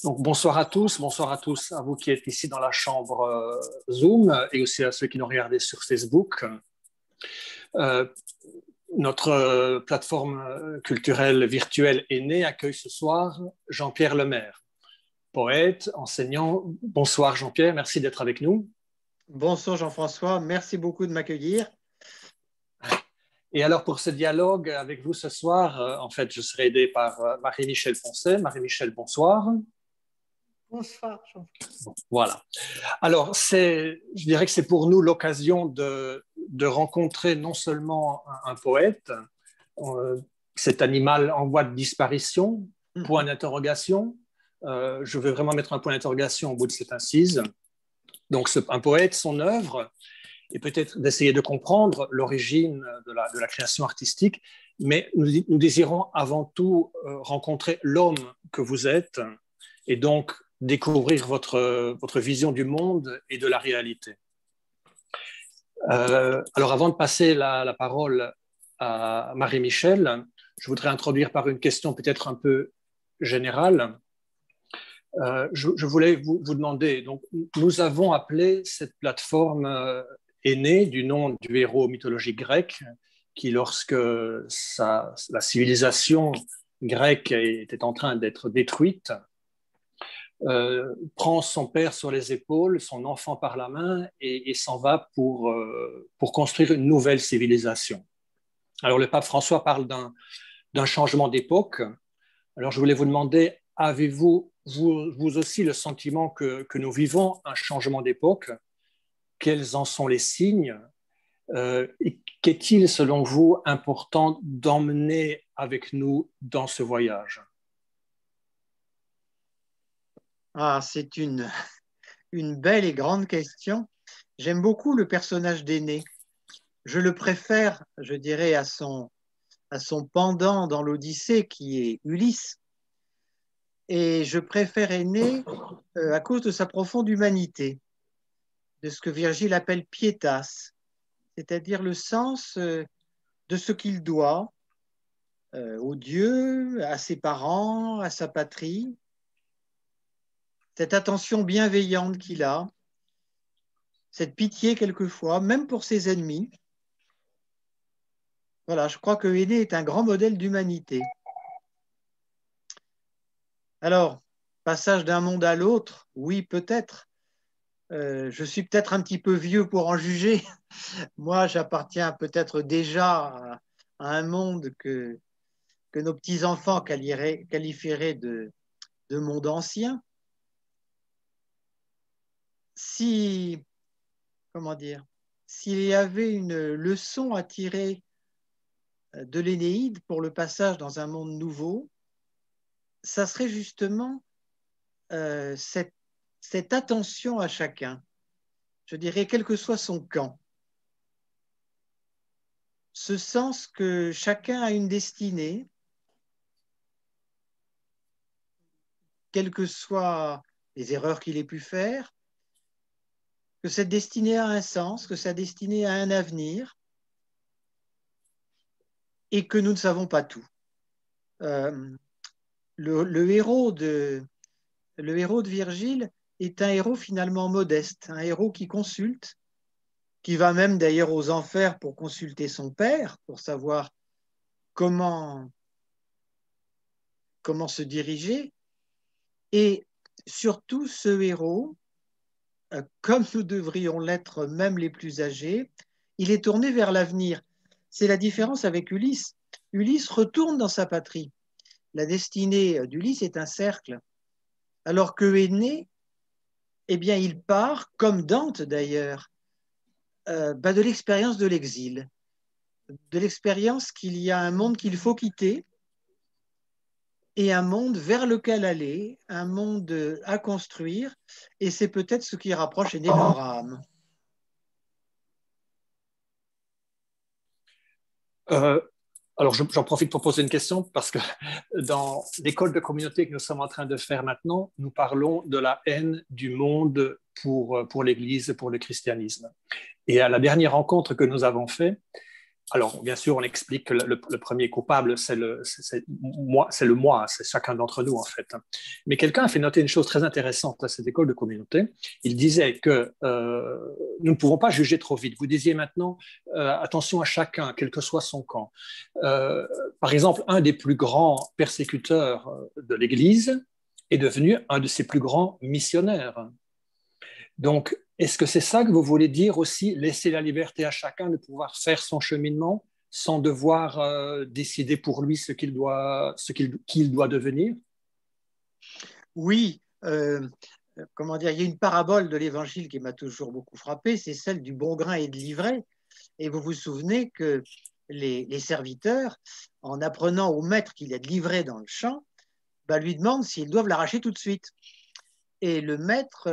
Donc, bonsoir à tous, à vous qui êtes ici dans la chambre Zoom et aussi à ceux qui nous regardent sur Facebook. Euh, notre plateforme culturelle virtuelle Aîné accueille ce soir Jean-Pierre Lemaire, poète, enseignant. Bonsoir Jean-Pierre, merci d'être avec nous. Bonsoir Jean-François, merci beaucoup de m'accueillir. Et alors pour ce dialogue avec vous ce soir, en fait, je serai aidé par Marie-Michel Poncet. Marie-Michel, bonsoir. Bonsoir, Jean-Pierre. Bon, voilà. Alors, je dirais que c'est pour nous l'occasion de rencontrer non seulement un poète, cet animal en voie de disparition, point d'interrogation. Je veux vraiment mettre un point d'interrogation au bout de cette incise. Donc, un poète, son œuvre, et peut-être d'essayer de comprendre l'origine de la création artistique, mais nous désirons avant tout rencontrer l'homme que vous êtes, et donc découvrir votre vision du monde et de la réalité. Alors, avant de passer la parole à Marie-Michel, je voudrais introduire par une question peut-être un peu générale. Je voulais vous demander, donc, nous avons appelé cette plateforme Aîné du nom du héros mythologique grec qui, lorsque la civilisation grecque était en train d'être détruite, prend son père sur les épaules, son enfant par la main et s'en va pour construire une nouvelle civilisation. Alors le pape François parle d'un changement d'époque. Alors je voulais vous demander, avez-vous vous aussi le sentiment que nous vivons un changement d'époque? Quels en sont les signes? Et qu'est-il selon vous important d'emmener avec nous dans ce voyage? C'est une belle et grande question. J'aime beaucoup le personnage d'Aîné. Je le préfère, je dirais, à son pendant dans l'Odyssée qui est Ulysse. Et je préfère Aîné à cause de sa profonde humanité, de ce que Virgile appelle pietas, c'est-à-dire le sens de ce qu'il doit aux dieux, à ses parents, à sa patrie. Cette attention bienveillante qu'il a, cette pitié quelquefois, même pour ses ennemis. Voilà, je crois que Aîné est un grand modèle d'humanité. Alors, passage d'un monde à l'autre, oui, peut-être. Je suis peut-être un petit peu vieux pour en juger. Moi, j'appartiens peut-être déjà à un monde que nos petits-enfants qualifieraient de monde ancien. S'il y avait une leçon à tirer de l'Énéide pour le passage dans un monde nouveau, ça serait justement cette attention à chacun, je dirais, quel que soit son camp. Ce sens que chacun a une destinée, quelles que soient les erreurs qu'il ait pu faire, que cette destinée a un sens, que sa destinée a un avenir, et que nous ne savons pas tout. Le héros de Virgile est un héros finalement modeste, un héros qui consulte, qui va même d'ailleurs aux enfers pour consulter son père, pour savoir comment se diriger. Et surtout, ce héros, comme nous devrions l'être même les plus âgés, il est tourné vers l'avenir. C'est la différence avec Ulysse. Ulysse retourne dans sa patrie. La destinée d'Ulysse est un cercle. Alors que Aîné, eh bien, il part, comme Dante d'ailleurs, de l'expérience de l'exil, de l'expérience qu'il y a un monde qu'il faut quitter et un monde vers lequel aller, un monde à construire, et c'est peut-être ce qui rapproche Aîné d'Abraham. Alors, j'en profite pour poser une question parce que dans l'école de communauté que nous sommes en train de faire maintenant, nous parlons de la haine du monde pour l'Église et pour le christianisme. Et à la dernière rencontre que nous avons faite, Alors, bien sûr, on explique que le premier coupable, c'est le moi, c'est chacun d'entre nous, en fait. Mais quelqu'un a fait noter une chose très intéressante à cette école de communauté. Il disait que nous ne pouvons pas juger trop vite. Vous disiez maintenant, attention à chacun, quel que soit son camp. Par exemple, un des plus grands persécuteurs de l'Église est devenu un de ses plus grands missionnaires. Donc, est-ce que c'est ça que vous voulez dire aussi, laisser la liberté à chacun de pouvoir faire son cheminement sans devoir décider pour lui qu'il doit devenir? Oui, comment dire, il y a une parabole de l'Évangile qui m'a toujours beaucoup frappé, c'est celle du bon grain et de l'ivraie. Et vous vous souvenez que les serviteurs, en apprenant au maître qu'il y a de l'ivraie dans le champ, lui demandent s'ils doivent l'arracher tout de suite. Et le maître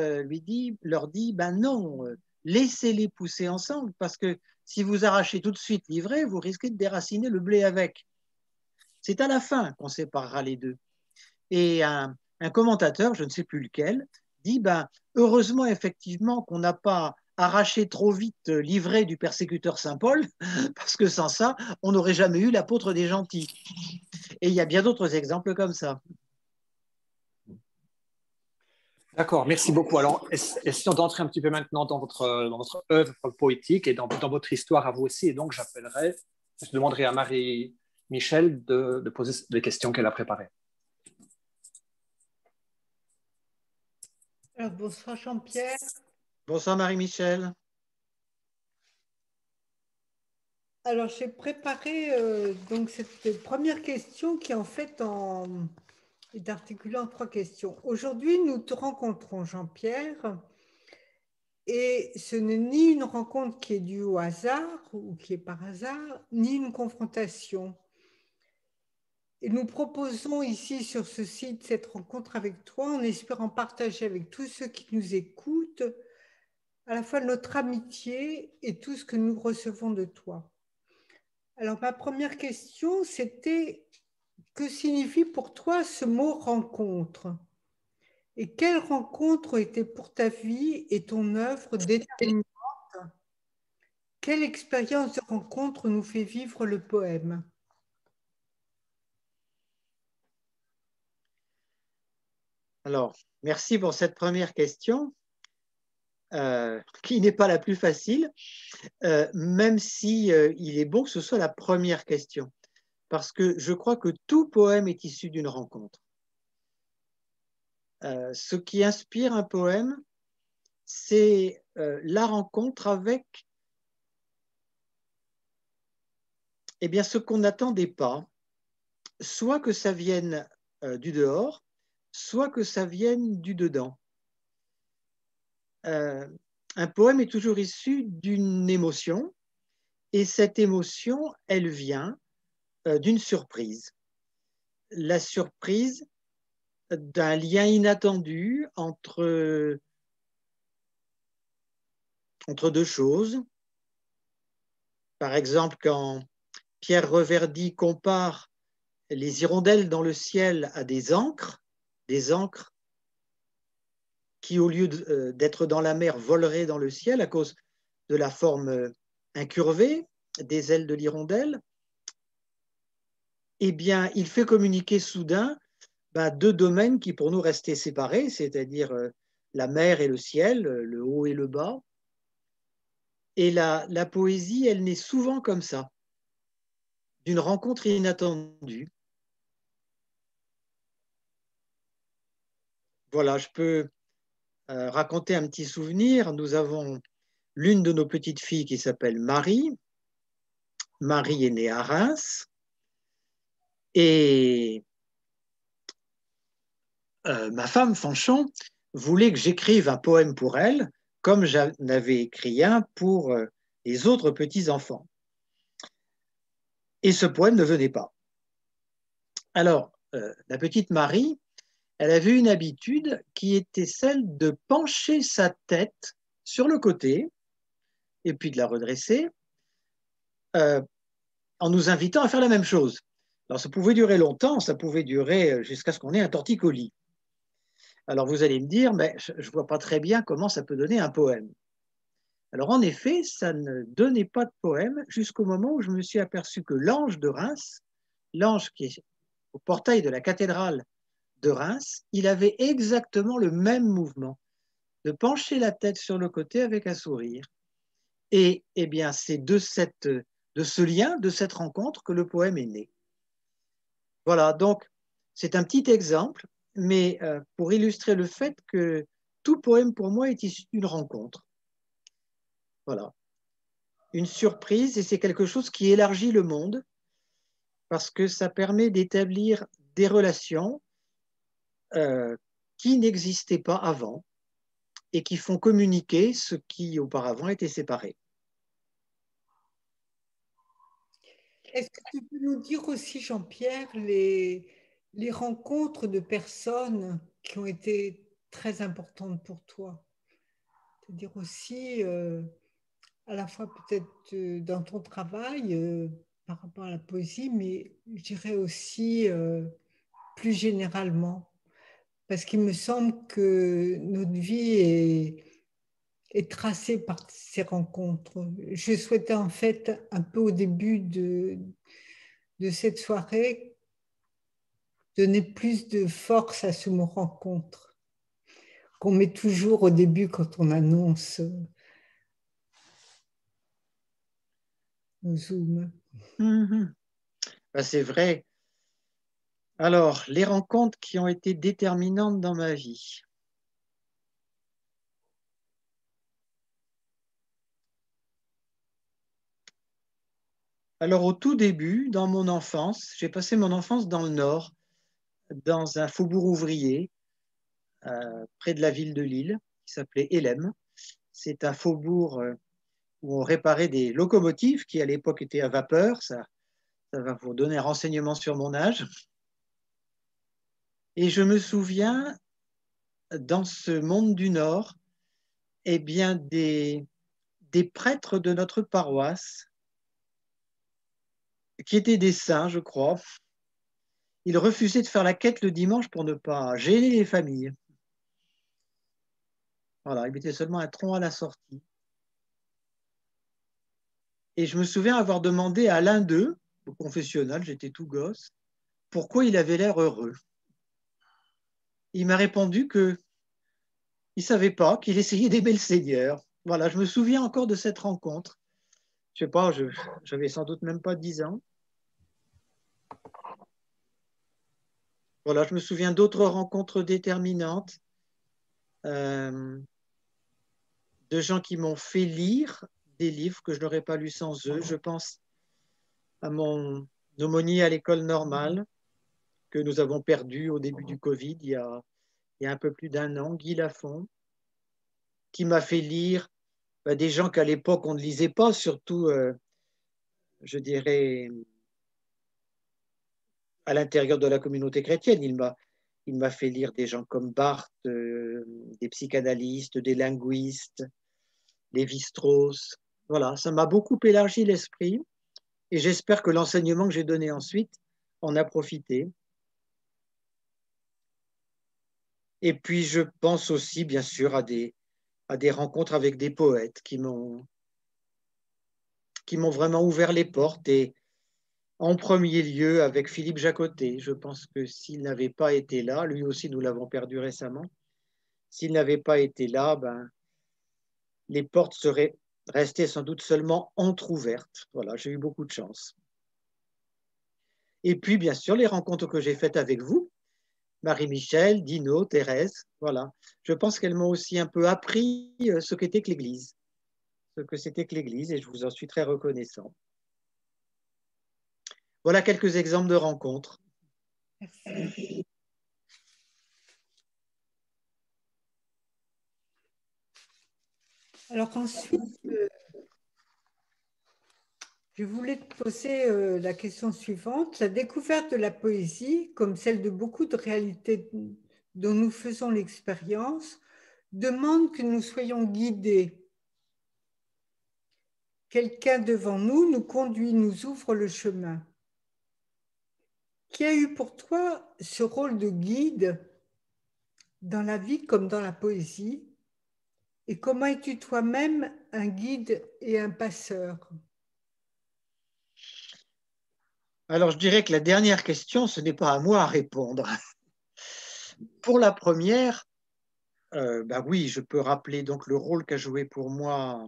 leur dit, ben non, laissez-les pousser ensemble, parce que si vous arrachez tout de suite l'ivraie, vous risquez de déraciner le blé avec. C'est à la fin qu'on séparera les deux. Et un commentateur, je ne sais plus lequel, dit, ben, heureusement effectivement qu'on n'a pas arraché trop vite l'ivraie du persécuteur Saint Paul, parce que sans ça, on n'aurait jamais eu l'apôtre des gentils. Et il y a bien d'autres exemples comme ça. D'accord, merci beaucoup. Alors, essayons d'entrer un petit peu maintenant dans votre œuvre poétique et dans votre histoire à vous aussi. Et donc, je demanderai à Marie-Michel de poser les questions qu'elle a préparées. Alors, bonsoir Jean-Pierre. Bonsoir Marie-Michel. Alors, j'ai préparé donc cette première question qui en fait est articulée en 3 questions. Aujourd'hui, nous te rencontrons, Jean-Pierre, et ce n'est ni une rencontre qui est due au hasard ou qui est par hasard, ni une confrontation. Et nous proposons ici sur ce site cette rencontre avec toi en espérant partager avec tous ceux qui nous écoutent à la fois notre amitié et tout ce que nous recevons de toi. Alors, ma première question, c'était que signifie pour toi ce mot rencontre? Et quelle rencontre était pour ta vie et ton œuvre déterminante? Quelle expérience de rencontre nous fait vivre le poème? Alors, merci pour cette première question, qui n'est pas la plus facile, même si il est bon que ce soit la première question, parce que je crois que tout poème est issu d'une rencontre. Ce qui inspire un poème, c'est la rencontre avec ce qu'on n'attendait pas, soit que ça vienne du dehors, soit que ça vienne du dedans. Un poème est toujours issu d'une émotion, et cette émotion, elle vient d'une surprise. La surprise d'un lien inattendu entre deux choses. Par exemple, quand Pierre Reverdy compare les hirondelles dans le ciel à des ancres qui, au lieu d'être dans la mer, voleraient dans le ciel à cause de la forme incurvée des ailes de l'hirondelle, eh bien, il fait communiquer soudain deux domaines qui pour nous restaient séparés, c'est-à-dire la mer et le ciel, le haut et le bas. Et la poésie, elle naît souvent comme ça, d'une rencontre inattendue. Voilà, je peux raconter un petit souvenir. Nous avons l'une de nos petites filles qui s'appelle Marie. Marie est née à Reims. Et ma femme, Fanchon, voulait que j'écrive un poème pour elle, comme j'en avais écrit un pour les autres petits-enfants. Et ce poème ne venait pas. Alors, la petite Marie, elle avait une habitude qui était celle de pencher sa tête sur le côté et puis de la redresser en nous invitant à faire la même chose. Alors, ça pouvait durer longtemps, ça pouvait durer jusqu'à ce qu'on ait un torticolis. Alors, vous allez me dire, mais je ne vois pas très bien comment ça peut donner un poème. Alors en effet, ça ne donnait pas de poème jusqu'au moment où je me suis aperçu que l'ange de Reims, l'ange qui est au portail de la cathédrale de Reims, il avait exactement le même mouvement, de pencher la tête sur le côté avec un sourire. Et eh bien, c'est de ce lien, de cette rencontre que le poème est né. Voilà, donc c'est un petit exemple, mais pour illustrer le fait que tout poème pour moi est issu d'une rencontre. Voilà, une surprise, et c'est quelque chose qui élargit le monde parce que ça permet d'établir des relations qui n'existaient pas avant et qui font communiquer ce qui auparavant était séparé. Est-ce que tu peux nous dire aussi, Jean-Pierre, les rencontres de personnes qui ont été très importantes pour toi? C'est-à-dire aussi, à la fois peut-être dans ton travail par rapport à la poésie, mais je dirais aussi plus généralement. Parce qu'il me semble que notre vie est tracée par ces rencontres. Je souhaitais en fait, un peu au début de cette soirée, donner plus de force à ce mot rencontre, qu'on met toujours au début quand on annonce nos Zooms. Ben, c'est vrai. Alors, les rencontres qui ont été déterminantes dans ma vie. Alors, au tout début, dans mon enfance, j'ai passé mon enfance dans le Nord, dans un faubourg ouvrier, près de la ville de Lille, qui s'appelait Hélène. C'est un faubourg où on réparait des locomotives qui, à l'époque, étaient à vapeur. Ça va vous donner un renseignement sur mon âge. Et je me souviens, dans ce monde du Nord, eh bien, des prêtres de notre paroisse, qui étaient des saints, je crois. Ils refusaient de faire la quête le dimanche pour ne pas gêner les familles. Voilà, ils mettaient seulement un tronc à la sortie. Et je me souviens avoir demandé à l'un d'eux, au confessionnal, j'étais tout gosse, pourquoi il avait l'air heureux. Il m'a répondu qu'il ne savait pas, qu'il essayait d'aimer le Seigneur. Voilà, je me souviens encore de cette rencontre. Je ne sais pas, j'avais sans doute même pas 10 ans. Voilà, je me souviens d'autres rencontres déterminantes, de gens qui m'ont fait lire des livres que je n'aurais pas lus sans eux. Je pense à mon aumônier à l'école normale que nous avons perdu au début du Covid, il y a un peu plus d'un an, Guy Lafont, qui m'a fait lire des gens qu'à l'époque on ne lisait pas, surtout, je dirais, à l'intérieur de la communauté chrétienne. Il m'a fait lire des gens comme Barthes, des psychanalystes, des linguistes, Lévi-Strauss. Voilà, ça m'a beaucoup élargi l'esprit et j'espère que l'enseignement que j'ai donné ensuite en a profité. Et puis, je pense aussi, bien sûr, à des rencontres avec des poètes qui m'ont vraiment ouvert les portes. Et en premier lieu, avec Philippe Jacotet. Je pense que s'il n'avait pas été là, lui aussi, nous l'avons perdu récemment, s'il n'avait pas été là, ben, les portes seraient restées sans doute seulement entrouvertes. Voilà, j'ai eu beaucoup de chance. Et puis, bien sûr, les rencontres que j'ai faites avec vous, Marie-Michel, Dino, Thérèse, voilà. Je pense qu'elles m'ont aussi un peu appris ce qu'était que l'Église, ce que c'était que l'Église, et je vous en suis très reconnaissant. Voilà quelques exemples de rencontres. Merci. Alors ensuite, je voulais te poser la question suivante. La découverte de la poésie, comme celle de beaucoup de réalités dont nous faisons l'expérience, demande que nous soyons guidés. Quelqu'un devant nous nous conduit, nous ouvre le chemin. Qui a eu pour toi ce rôle de guide dans la vie comme dans la poésie? Et comment es-tu toi-même un guide et un passeur? Alors, je dirais que la dernière question, ce n'est pas à moi à répondre. Pour la première, oui, je peux rappeler donc le rôle qu'a joué pour moi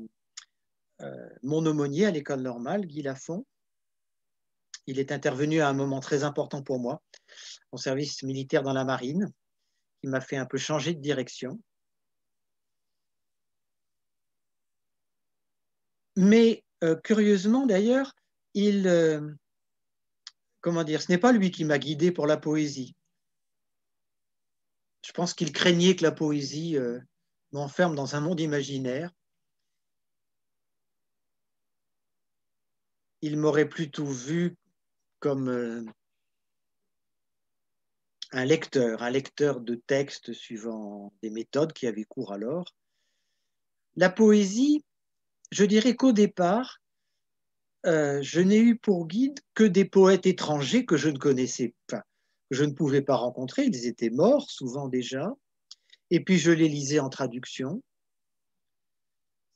mon aumônier à l'école normale, Guy Lafont. Il est intervenu à un moment très important pour moi, mon service militaire dans la marine, qui m'a fait un peu changer de direction. Mais curieusement d'ailleurs, comment dire, ce n'est pas lui qui m'a guidé pour la poésie. Je pense qu'il craignait que la poésie m'enferme dans un monde imaginaire. Il m'aurait plutôt vu comme un lecteur de textes suivant des méthodes qui avaient cours alors. La poésie, je dirais qu'au départ, je n'ai eu pour guide que des poètes étrangers que je ne connaissais pas, que je ne pouvais pas rencontrer. Ils étaient morts souvent déjà. Et puis je les lisais en traduction.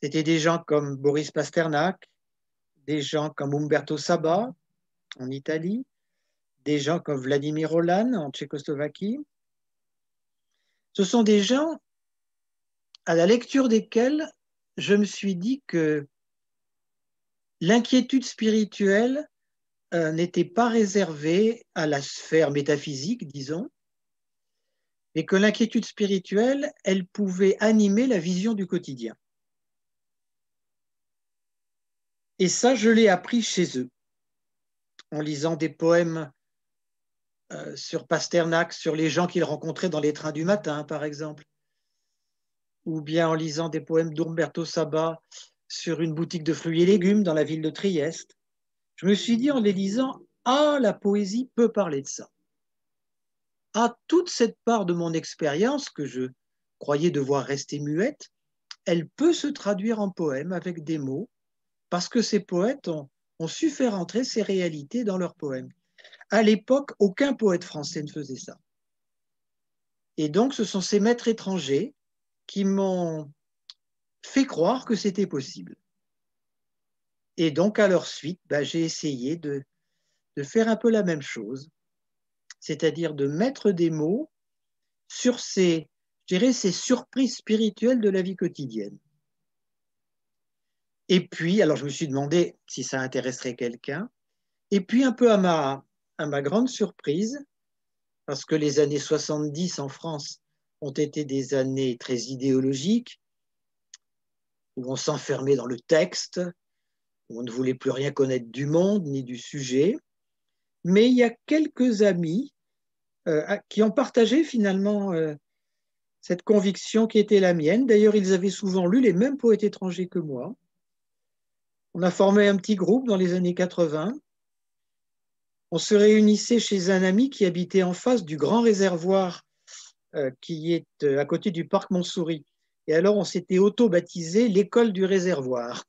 C'était des gens comme Boris Pasternak, des gens comme Umberto Saba en Italie, des gens comme Vladimir Holan en Tchécoslovaquie. Ce sont des gens à la lecture desquels je me suis dit que l'inquiétude spirituelle n'était pas réservée à la sphère métaphysique, disons, mais que l'inquiétude spirituelle, elle pouvait animer la vision du quotidien. Et ça, je l'ai appris chez eux, en lisant des poèmes sur Pasternak, sur les gens qu'il rencontrait dans les trains du matin, par exemple, ou bien en lisant des poèmes d'Umberto Saba sur une boutique de fruits et légumes dans la ville de Trieste. Je me suis dit en les lisant, ah, la poésie peut parler de ça. Ah, toute cette part de mon expérience que je croyais devoir rester muette, elle peut se traduire en poème avec des mots, parce que ces poètes ont su faire entrer ces réalités dans leurs poèmes. À l'époque, aucun poète français ne faisait ça. Et donc, ce sont ces maîtres étrangers qui m'ont fait croire que c'était possible. Et donc, à leur suite, j'ai essayé de faire un peu la même chose, c'est-à-dire de mettre des mots sur ces, je dirais, ces surprises spirituelles de la vie quotidienne. Et puis, alors je me suis demandé si ça intéresserait quelqu'un, et puis un peu à ma grande surprise, parce que les années 70 en France ont été des années très idéologiques, où on s'enfermait dans le texte, où on ne voulait plus rien connaître du monde ni du sujet. Mais il y a quelques amis qui ont partagé finalement cette conviction qui était la mienne. D'ailleurs, ils avaient souvent lu les mêmes poètes étrangers que moi. On a formé un petit groupe dans les années 80. On se réunissait chez un ami qui habitait en face du grand réservoir qui est à côté du parc Montsouris. Et alors, on s'était auto-baptisé l'école du réservoir.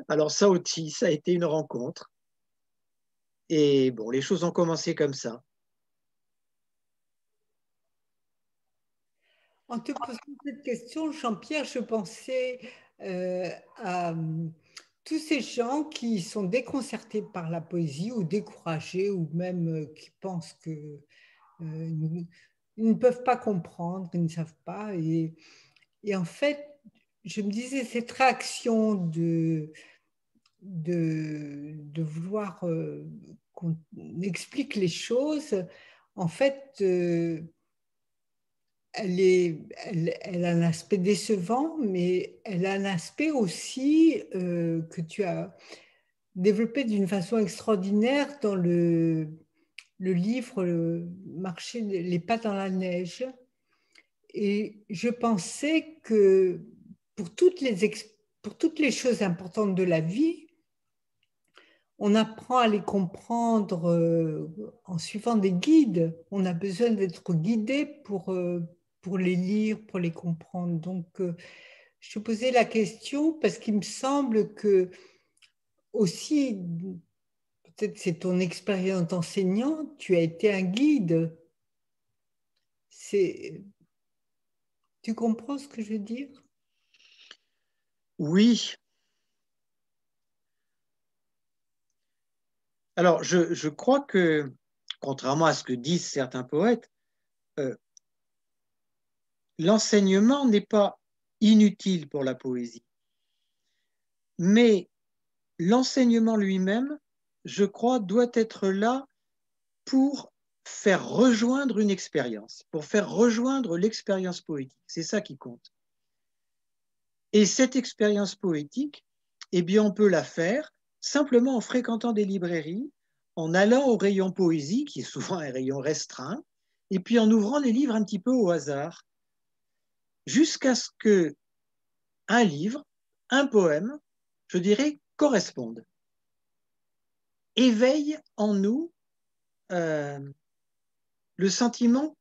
Alors ça aussi, ça a été une rencontre. Et bon, les choses ont commencé comme ça. En te posant cette question, Jean-Pierre, je pensais à tous ces gens qui sont déconcertés par la poésie ou découragés ou même qui pensent que ils ne peuvent pas comprendre, ils ne savent pas. Et en fait, je me disais, cette réaction de vouloir qu'on explique les choses, en fait, elle a un aspect décevant, mais elle a un aspect aussi que tu as développé d'une façon extraordinaire dans le livre le Marcher les pas dans la neige. Et je pensais que pour pour toutes les choses importantes de la vie, on apprend à les comprendre en suivant des guides. On a besoin d'être guidé pour les lire, pour les comprendre. Donc, je te posais la question parce qu'il me semble que aussi, peut-être c'est ton expérience d'enseignant, tu as été un guide. Tu comprends ce que je veux dire? Oui. Alors, je crois que, contrairement à ce que disent certains poètes, l'enseignement n'est pas inutile pour la poésie, mais l'enseignement lui-même, je crois, doit être là pour faire rejoindre une expérience, pour faire rejoindre l'expérience poétique. C'est ça qui compte. Et cette expérience poétique, eh bien, on peut la faire simplement en fréquentant des librairies, en allant au rayon poésie, qui est souvent un rayon restreint, et puis en ouvrant les livres un petit peu au hasard, jusqu'à ce que un livre, un poème, je dirais, correspondent, éveillent en nous le sentiment,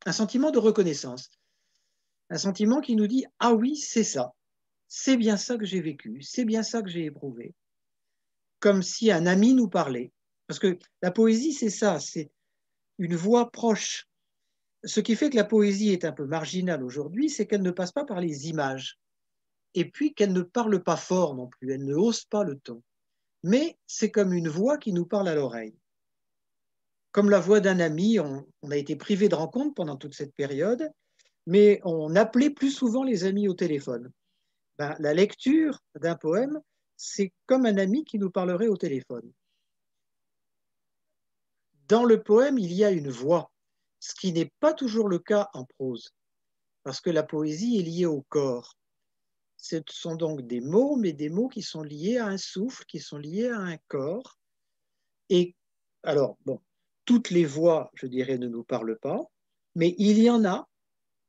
un sentiment de reconnaissance, un sentiment qui nous dit « Ah oui, c'est bien ça que j'ai vécu, c'est bien ça que j'ai éprouvé », comme si un ami nous parlait. Parce que la poésie, c'est ça, c'est une voix proche. Ce qui fait que la poésie est un peu marginale aujourd'hui, c'est qu'elle ne passe pas par les images, et puis qu'elle ne parle pas fort non plus, elle ne hausse pas le ton. Mais c'est comme une voix qui nous parle à l'oreille. Comme la voix d'un ami, on a été privé de rencontres pendant toute cette période, mais on appelait plus souvent les amis au téléphone. Ben, la lecture d'un poème, c'est comme un ami qui nous parlerait au téléphone. Dans le poème, il y a une voix, ce qui n'est pas toujours le cas en prose, parce que la poésie est liée au corps. Ce sont donc des mots, mais des mots qui sont liés à un souffle, qui sont liés à un corps. Et alors, bon, toutes les voix, je dirais, ne nous parlent pas, mais il y en a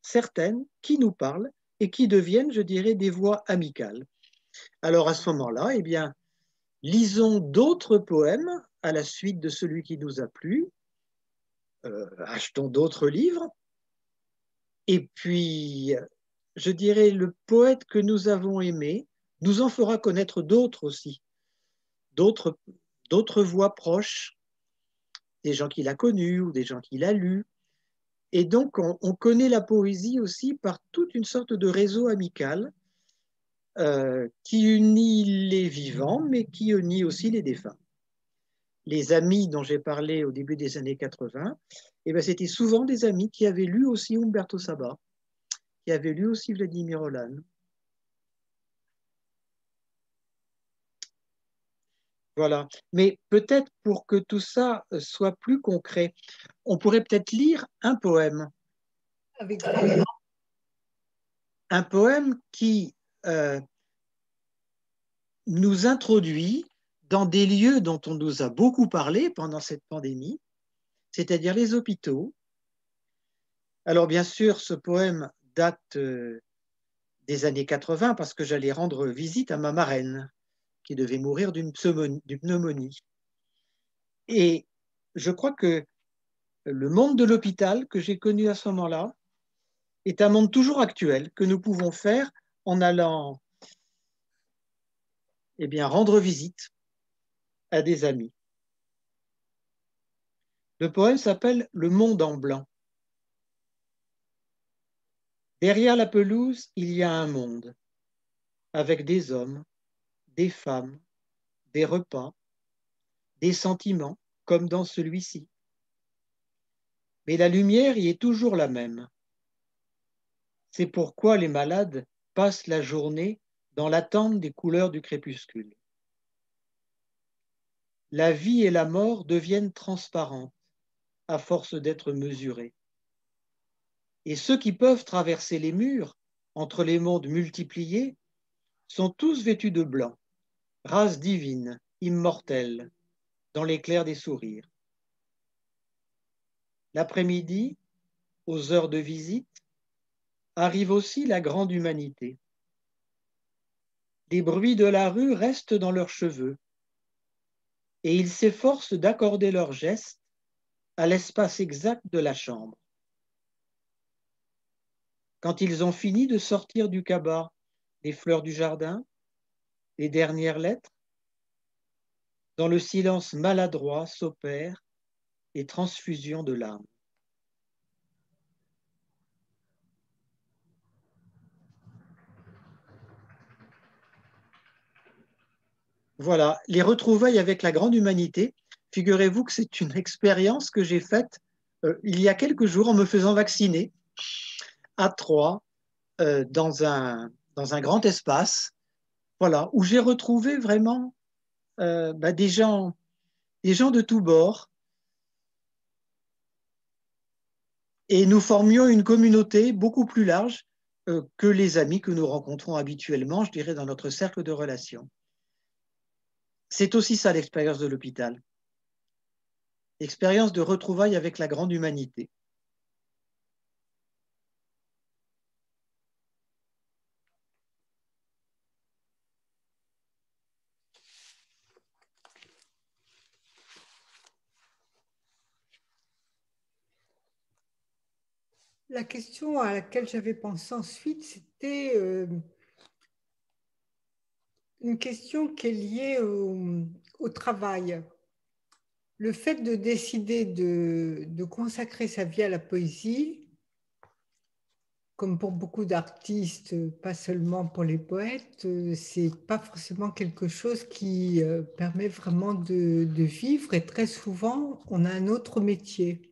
certaines qui nous parlent et qui deviennent, je dirais, des voix amicales. Alors à ce moment-là, eh bien, lisons d'autres poèmes à la suite de celui qui nous a plu, achetons d'autres livres, et puis, je dirais, le poète que nous avons aimé nous en fera connaître d'autres aussi, d'autres voix proches, des gens qu'il a connus ou des gens qu'il a lus. Et donc, on connaît la poésie aussi par toute une sorte de réseau amical qui unit les vivants, mais qui unit aussi les défunts. Les amis dont j'ai parlé au début des années 80, eh ben, c'était souvent des amis qui avaient lu aussi Umberto Saba, qui avaient lu aussi Vladimir Holan. Voilà. Mais peut-être pour que tout ça soit plus concret, on pourrait peut-être lire un poème. Avec un poème qui nous introduit dans des lieux dont on nous a beaucoup parlé pendant cette pandémie, c'est-à-dire les hôpitaux. Alors bien sûr, ce poème date des années 80 parce que j'allais rendre visite à ma marraine qui devait mourir d'une pneumonie. Et je crois que le monde de l'hôpital que j'ai connu à ce moment-là est un monde toujours actuel que nous pouvons faire en allant rendre visite à des amis. Le poème s'appelle Le monde en blanc. Derrière la pelouse, il y a un monde, avec des hommes, des femmes, des repas, des sentiments, comme dans celui-ci. Mais la lumière y est toujours la même. C'est pourquoi les malades passent la journée dans l'attente des couleurs du crépuscule. La vie et la mort deviennent transparentes à force d'être mesurées. Et ceux qui peuvent traverser les murs entre les mondes multipliés sont tous vêtus de blanc, race divine, immortelle, dans l'éclair des sourires. L'après-midi, aux heures de visite, arrive aussi la grande humanité. Les bruits de la rue restent dans leurs cheveux et ils s'efforcent d'accorder leurs gestes à l'espace exact de la chambre. Quand ils ont fini de sortir du cabas les fleurs du jardin, les dernières lettres, dans le silence maladroit s'opèrent les transfusions de l'âme. Voilà, les retrouvailles avec la grande humanité. Figurez-vous que c'est une expérience que j'ai faite il y a quelques jours en me faisant vacciner à Troyes, dans un grand espace, voilà, où j'ai retrouvé vraiment des gens de tous bords. Et nous formions une communauté beaucoup plus large que les amis que nous rencontrons habituellement, je dirais, dans notre cercle de relations. C'est aussi ça l'expérience de l'hôpital, l'expérience de retrouvailles avec la grande humanité. La question à laquelle j'avais pensé ensuite, c'était une question qui est liée au travail. Le fait de décider de consacrer sa vie à la poésie, comme pour beaucoup d'artistes, pas seulement pour les poètes, c'est pas forcément quelque chose qui permet vraiment de vivre. Et très souvent, on a un autre métier.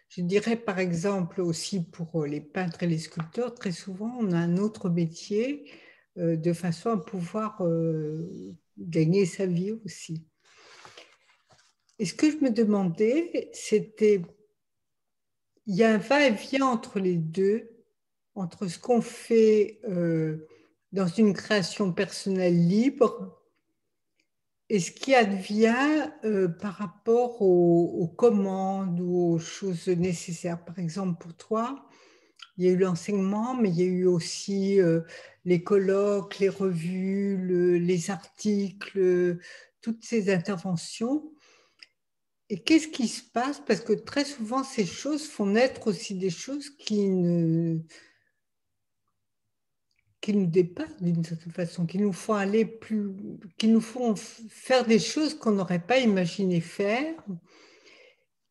Je dirais par exemple aussi pour les peintres et les sculpteurs, très souvent, on a un autre métier de façon à pouvoir gagner sa vie aussi. Et ce que je me demandais, c'était, il y a un va-et-vient entre les deux, entre ce qu'on fait dans une création personnelle libre et ce qui advient par rapport aux commandes ou aux choses nécessaires. Par exemple, pour toi, il y a eu l'enseignement, mais il y a eu aussi les colloques, les revues, les articles, toutes ces interventions. Et qu'est-ce qui se passe? Parce que très souvent, ces choses font naître aussi des choses qui nous dépassent d'une certaine façon, qui nous font aller plus, qui nous font faire des choses qu'on n'aurait pas imaginé faire,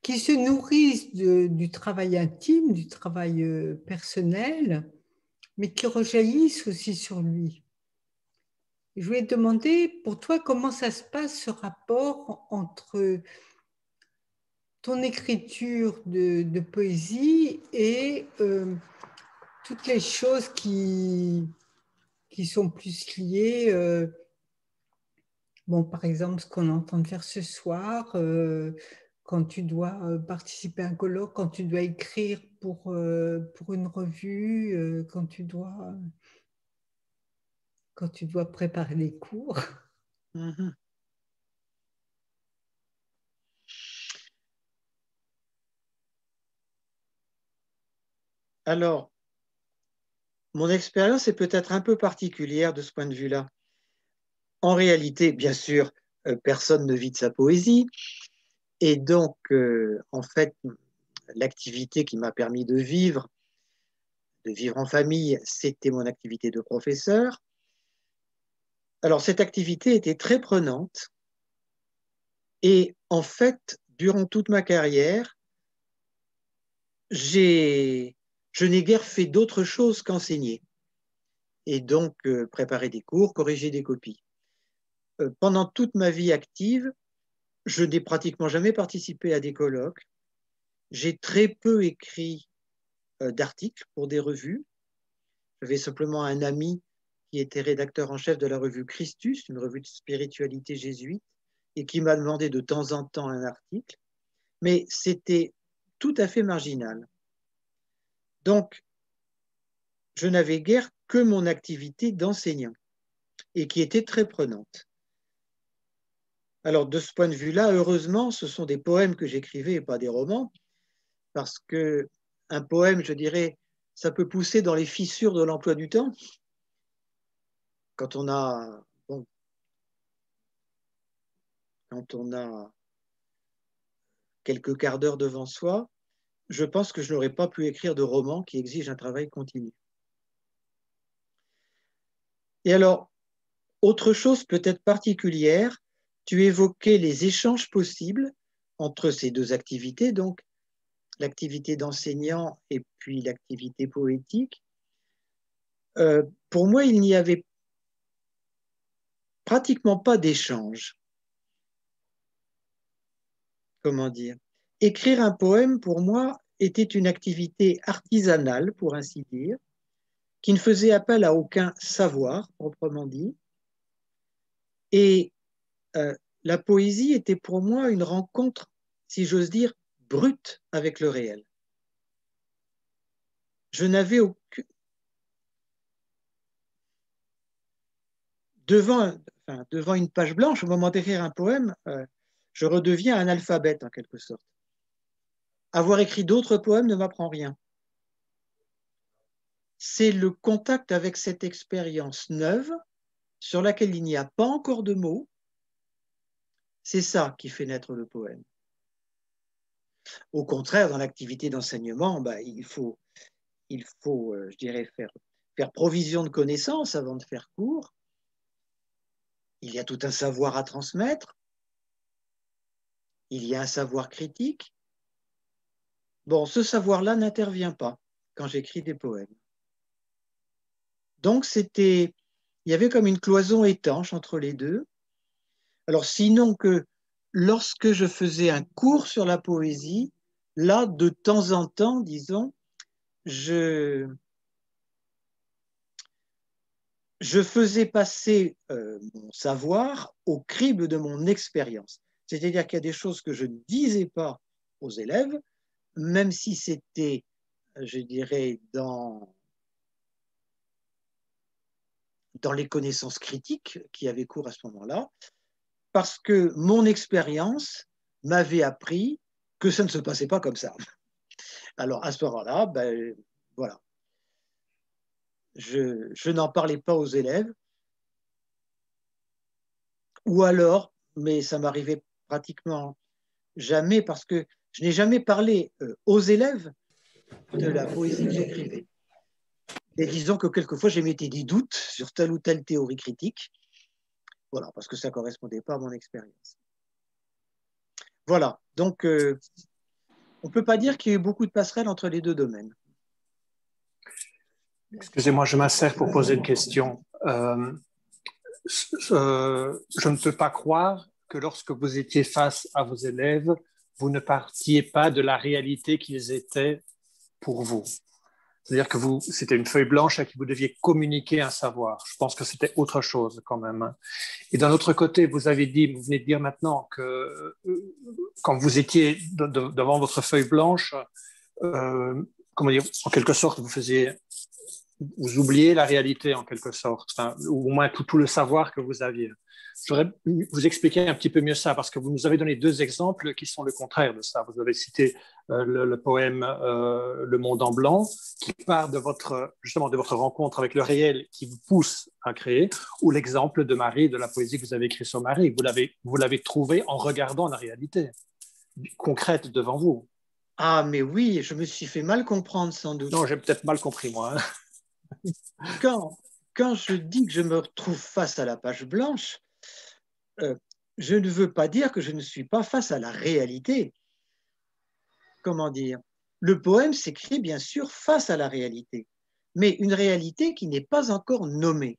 qui se nourrissent du travail intime, du travail personnel, mais qui rejaillissent aussi sur lui. Je voulais te demander, pour toi, comment ça se passe ce rapport entre ton écriture de poésie et toutes les choses qui sont plus liées, bon, par exemple, ce qu'on est en train de faire ce soir, quand tu dois participer à un colloque, quand tu dois écrire pour une revue, quand tu dois préparer les cours. Mhm. Alors, mon expérience est peut-être un peu particulière de ce point de vue-là. En réalité, bien sûr, personne ne vit de sa poésie. Et donc, en fait, l'activité qui m'a permis de vivre en famille, c'était mon activité de professeur. Alors, cette activité était très prenante. Et en fait, durant toute ma carrière, je n'ai guère fait d'autre chose qu'enseigner. Et donc, préparer des cours, corriger des copies. Pendant toute ma vie active, je n'ai pratiquement jamais participé à des colloques. J'ai très peu écrit d'articles pour des revues. J'avais simplement un ami qui était rédacteur en chef de la revue Christus, une revue de spiritualité jésuite, et qui m'a demandé de temps en temps un article, mais c'était tout à fait marginal. Donc, je n'avais guère que mon activité d'enseignant, et qui était très prenante. Alors, de ce point de vue-là, heureusement, ce sont des poèmes que j'écrivais et pas des romans, parce que un poème, je dirais, ça peut pousser dans les fissures de l'emploi du temps. Quand on a, bon, quand on a quelques quarts d'heure devant soi, je pense que je n'aurais pas pu écrire de roman qui exige un travail continu. Et alors, autre chose peut-être particulière, tu évoquais les échanges possibles entre ces deux activités, donc l'activité d'enseignant et puis l'activité poétique. Pour moi, il n'y avait pratiquement pas d'échange. Comment dire? Écrire un poème, pour moi, était une activité artisanale, pour ainsi dire, qui ne faisait appel à aucun savoir, proprement dit. Et la poésie était pour moi une rencontre, si j'ose dire, brute avec le réel. Je n'avais aucun... Devant une page blanche, au moment d'écrire un poème, je redeviens analphabète en quelque sorte. Avoir écrit d'autres poèmes ne m'apprend rien. C'est le contact avec cette expérience neuve sur laquelle il n'y a pas encore de mots. C'est ça qui fait naître le poème. Au contraire, dans l'activité d'enseignement, il faut je dirais, faire provision de connaissances avant de faire cours. Il y a tout un savoir à transmettre. Il y a un savoir critique. Bon, ce savoir-là n'intervient pas quand j'écris des poèmes. Donc, il y avait comme une cloison étanche entre les deux. Alors, sinon que lorsque je faisais un cours sur la poésie, là, de temps en temps, disons, je faisais passer mon savoir au crible de mon expérience. C'est-à-dire qu'il y a des choses que je ne disais pas aux élèves, même si c'était, je dirais, dans les connaissances critiques qui avaient cours à ce moment-là, parce que mon expérience m'avait appris que ça ne se passait pas comme ça. Alors, à ce moment-là, voilà. Je n'en parlais pas aux élèves, ou alors, mais ça m'arrivait pratiquement jamais, parce que je n'ai jamais parlé aux élèves de la poésie que j'écrivais. Et disons que quelquefois, j'émettais des doutes sur telle ou telle théorie critique, voilà, parce que ça ne correspondait pas à mon expérience. Voilà, donc on ne peut pas dire qu'il y a eu beaucoup de passerelles entre les deux domaines. Excusez-moi, je m'insère pour poser une question. Je ne peux pas croire que lorsque vous étiez face à vos élèves, vous ne partiez pas de la réalité qu'ils étaient pour vous. C'est-à-dire que c'était une feuille blanche à qui vous deviez communiquer un savoir. Je pense que c'était autre chose quand même. Et d'un autre côté, vous venez de dire maintenant que quand vous étiez devant votre feuille blanche, comment dire, en quelque sorte, vous oubliez la réalité en quelque sorte, ou au moins tout le savoir que vous aviez. J'aurais vous expliquer un petit peu mieux ça, parce que vous nous avez donné deux exemples qui sont le contraire de ça. Vous avez cité le poème Le Monde en blanc, qui part justement de votre rencontre avec le réel qui vous pousse à créer, ou l'exemple de Marie, de la poésie que vous avez écrite sur Marie. Vous l'avez trouvé en regardant la réalité concrète devant vous. Ah, mais oui, je me suis fait mal comprendre sans doute. Non, j'ai peut-être mal compris, moi. Quand je dis que je me retrouve face à la page blanche, je ne veux pas dire que je ne suis pas face à la réalité. Comment dire? Le poème s'écrit bien sûr face à la réalité, mais une réalité qui n'est pas encore nommée.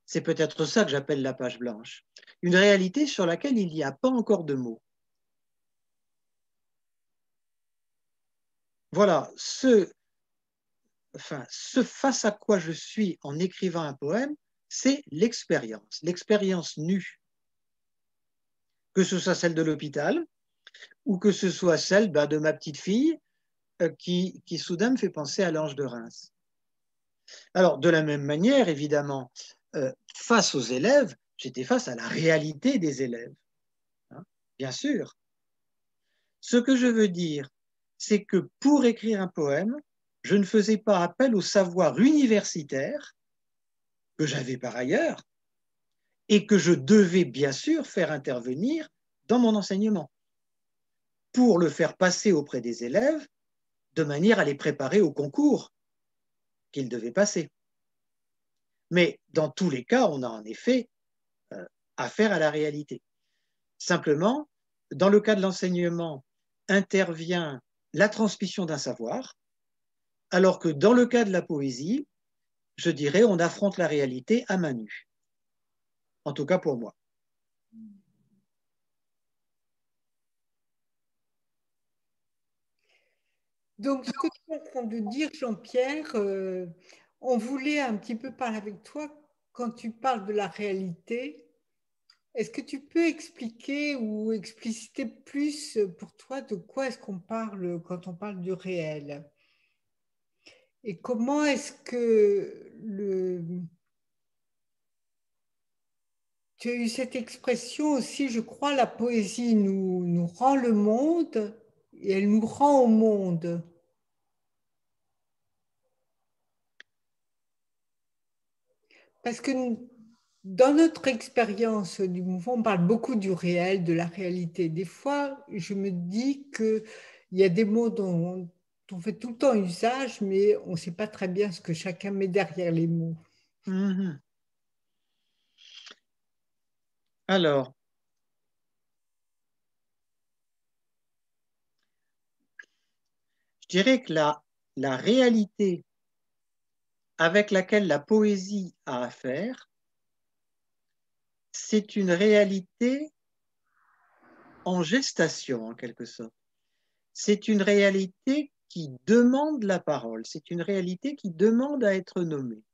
C'est peut-être ça que j'appelle la page blanche. Une réalité sur laquelle il n'y a pas encore de mots. Voilà, ce face à quoi je suis en écrivant un poème, c'est l'expérience nue. Que ce soit celle de l'hôpital ou que ce soit celle de ma petite fille qui soudain me fait penser à l'ange de Reims. Alors, de la même manière, évidemment, face aux élèves, j'étais face à la réalité des élèves, hein, bien sûr. Ce que je veux dire, c'est que pour écrire un poème, je ne faisais pas appel au savoir universitaire que j'avais par ailleurs et que je devais bien sûr faire intervenir dans mon enseignement pour le faire passer auprès des élèves de manière à les préparer au concours qu'ils devaient passer. Mais dans tous les cas, on a en effet affaire à la réalité. Simplement, dans le cas de l'enseignement, intervient la transmission d'un savoir, alors que dans le cas de la poésie, je dirais, on affronte la réalité à main nue. en tout cas pour moi. Donc, ce que tu es en train de dire, Jean-Pierre, on voulait un petit peu parler avec toi quand tu parles de la réalité. Est-ce que tu peux expliquer ou expliciter plus pour toi de quoi est-ce qu'on parle quand on parle du réel? Et comment est-ce que tu as eu cette expression aussi, je crois, la poésie nous rend le monde et elle nous rend au monde. Parce que dans notre expérience du mouvement, on parle beaucoup du réel, de la réalité. Des fois, je me dis qu'il y a des mots dont on fait tout le temps usage, mais on ne sait pas très bien ce que chacun met derrière les mots. Mm-hmm. Alors, je dirais que la réalité avec laquelle la poésie a à faire, c'est une réalité en gestation, en quelque sorte. C'est une réalité qui demande la parole, c'est une réalité qui demande à être nommée.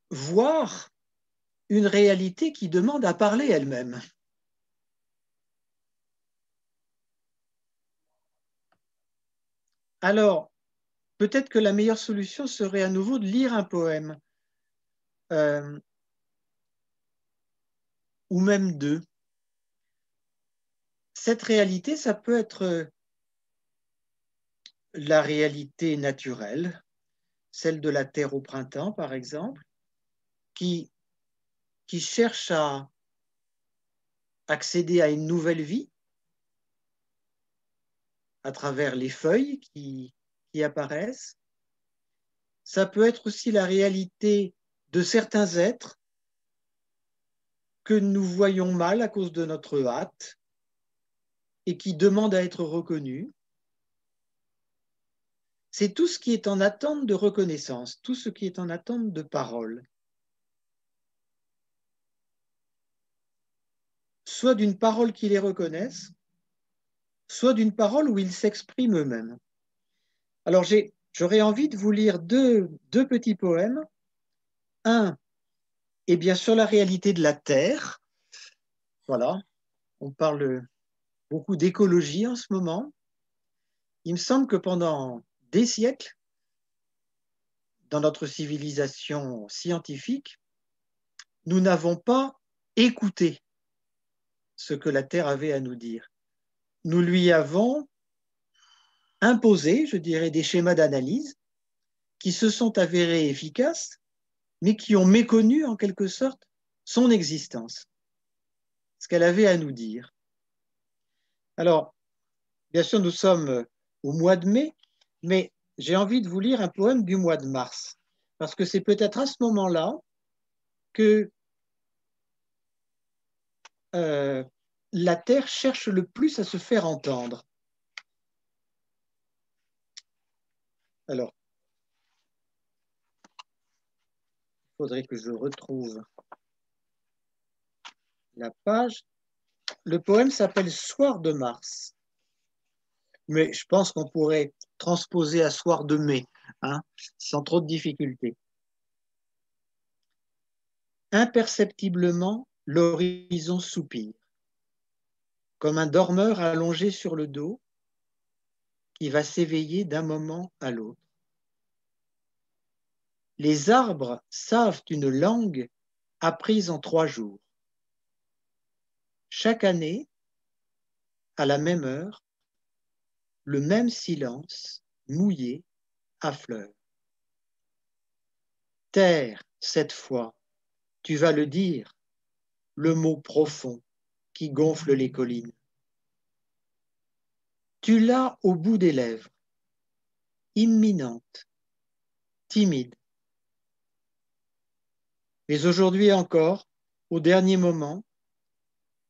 Voire une réalité qui demande à parler elle-même. Alors, peut-être que la meilleure solution serait à nouveau de lire un poème, ou même deux. Cette réalité, ça peut être la réalité naturelle, celle de la terre au printemps, par exemple, qui cherche à accéder à une nouvelle vie à travers les feuilles qui apparaissent. Ça peut être aussi la réalité de certains êtres que nous voyons mal à cause de notre hâte et qui demandent à être reconnus. C'est tout ce qui est en attente de reconnaissance, tout ce qui est en attente de parole. Soit d'une parole qui les reconnaisse, soit d'une parole où ils s'expriment eux-mêmes. Alors j'aurais envie de vous lire deux petits poèmes. Un est bien sûr la réalité de la Terre. Voilà, on parle beaucoup d'écologie en ce moment. Il me semble que pendant des siècles, dans notre civilisation scientifique, nous n'avons pas écouté ce que la Terre avait à nous dire. Nous lui avons imposé, je dirais, des schémas d'analyse qui se sont avérés efficaces, mais qui ont méconnu en quelque sorte son existence, ce qu'elle avait à nous dire. Alors, bien sûr, nous sommes au mois de mai, mais j'ai envie de vous lire un poème du mois de mars, parce que c'est peut-être à ce moment-là que la Terre cherche le plus à se faire entendre. Alors, il faudrait que je retrouve la page. Le poème s'appelle Soir de mars, mais je pense qu'on pourrait transposer à Soir de mai, hein, sans trop de difficulté. Imperceptiblement, l'horizon soupire, comme un dormeur allongé sur le dos qui va s'éveiller d'un moment à l'autre. Les arbres savent une langue apprise en 3 jours. Chaque année, à la même heure, le même silence mouillé affleure. Terre, cette fois, tu vas le dire, le mot profond qui gonfle les collines. Tu l'as au bout des lèvres, imminente, timide. Mais aujourd'hui encore, au dernier moment,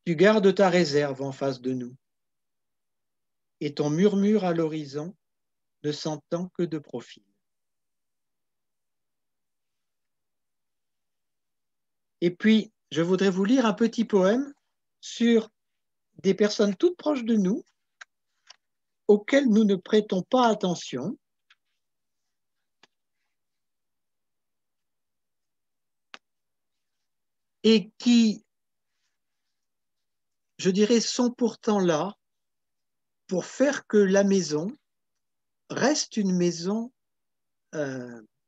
tu gardes ta réserve en face de nous. Et ton murmure à l'horizon ne s'entend que de profil. Et puis, je voudrais vous lire un petit poème sur des personnes toutes proches de nous, auxquelles nous ne prêtons pas attention. Et qui, je dirais, sont pourtant là pour faire que la maison reste une maison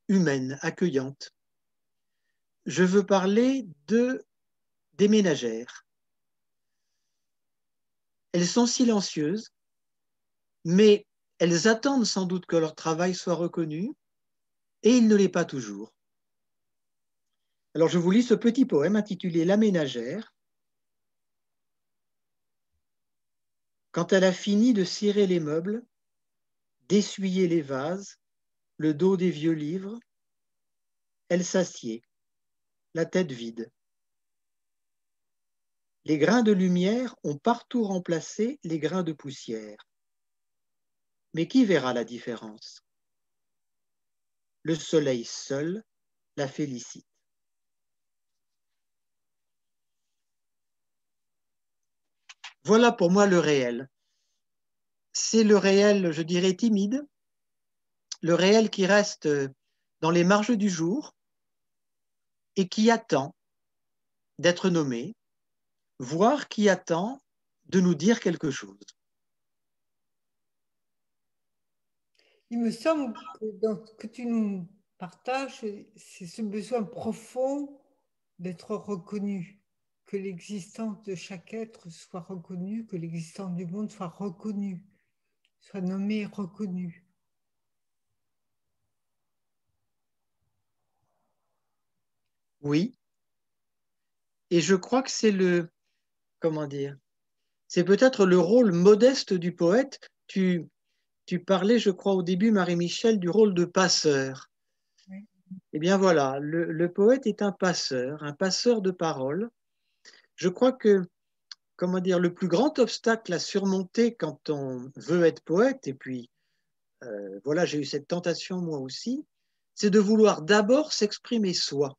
humaine, accueillante. Je veux parler des ménagères. Elles sont silencieuses, mais elles attendent sans doute que leur travail soit reconnu, et il ne l'est pas toujours. Alors je vous lis ce petit poème intitulé La ménagère. Quand elle a fini de cirer les meubles, d'essuyer les vases, le dos des vieux livres, elle s'assied, la tête vide. Les grains de lumière ont partout remplacé les grains de poussière. Mais qui verra la différence? Le soleil seul la félicite. Voilà pour moi le réel. C'est le réel, je dirais, timide, le réel qui reste dans les marges du jour et qui attend d'être nommé, voire qui attend de nous dire quelque chose. Il me semble que dans ce que tu nous partages, c'est ce besoin profond d'être reconnu, que l'existence de chaque être soit reconnue, que l'existence du monde soit reconnue, soit nommée et reconnue. Oui, et je crois que c'est comment dire, c'est peut-être le rôle modeste du poète. Tu parlais, je crois, au début, Marie-Michel, du rôle de passeur. Oui. Eh bien voilà, le poète est un passeur de paroles. Je crois que, comment dire, le plus grand obstacle à surmonter quand on veut être poète, et puis voilà, j'ai eu cette tentation moi aussi, c'est de vouloir d'abord s'exprimer soi.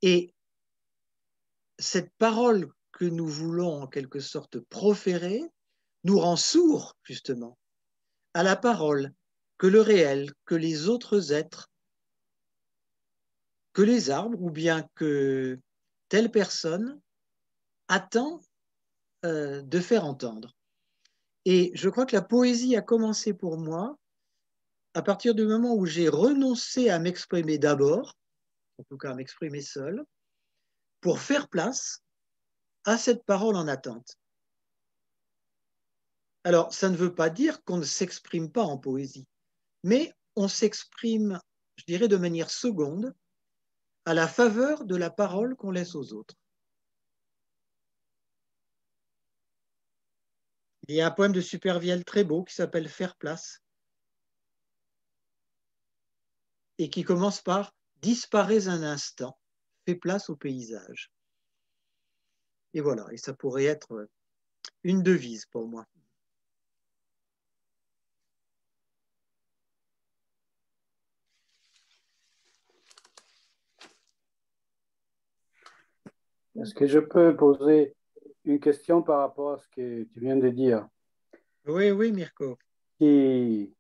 Et cette parole que nous voulons en quelque sorte proférer nous rend sourds, justement, à la parole que le réel, que les autres êtres, que les arbres, ou bien que telle personne attend de faire entendre. Et je crois que la poésie a commencé pour moi à partir du moment où j'ai renoncé à m'exprimer d'abord, en tout cas à m'exprimer seul, pour faire place à cette parole en attente. Alors, ça ne veut pas dire qu'on ne s'exprime pas en poésie, mais on s'exprime, je dirais, de manière seconde, à la faveur de la parole qu'on laisse aux autres. Il y a un poème de Supervielle très beau qui s'appelle Faire place et qui commence par Disparais un instant, fais place au paysage. Et voilà, et ça pourrait être une devise pour moi. Est-ce que je peux poser une question par rapport à ce que tu viens de dire? Oui, oui, Mirko. Une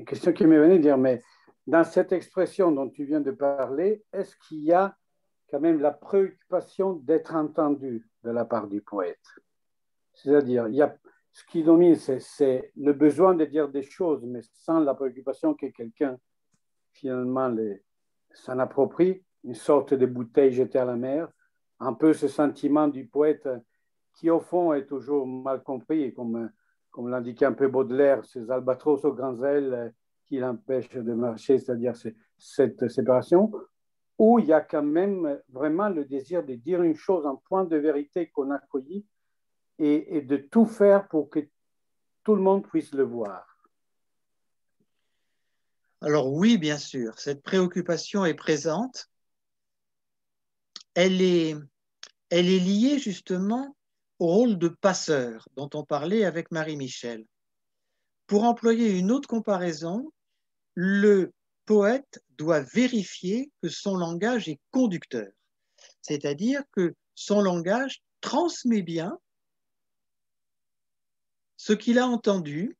question qui me venait de dire, mais dans cette expression dont tu viens de parler, est-ce qu'il y a quand même la préoccupation d'être entendu de la part du poète? C'est-à-dire, il y a, ce qui domine, c'est le besoin de dire des choses, mais sans la préoccupation que quelqu'un, finalement, s'en approprie, une sorte de bouteille jetée à la mer, un peu ce sentiment du poète qui, au fond, est toujours mal compris, comme l'indiquait un peu Baudelaire, ces albatros aux grands ailes qui l'empêchent de marcher, c'est-à-dire cette séparation, où il y a quand même vraiment le désir de dire une chose, un point de vérité qu'on a cueilli, et de tout faire pour que tout le monde puisse le voir. Alors oui, bien sûr, cette préoccupation est présente. Elle est liée justement au rôle de passeur dont on parlait avec Marie-Michel. Pour employer une autre comparaison, le poète doit vérifier que son langage est conducteur. c'est-à-dire que son langage transmet bien ce qu'il a entendu,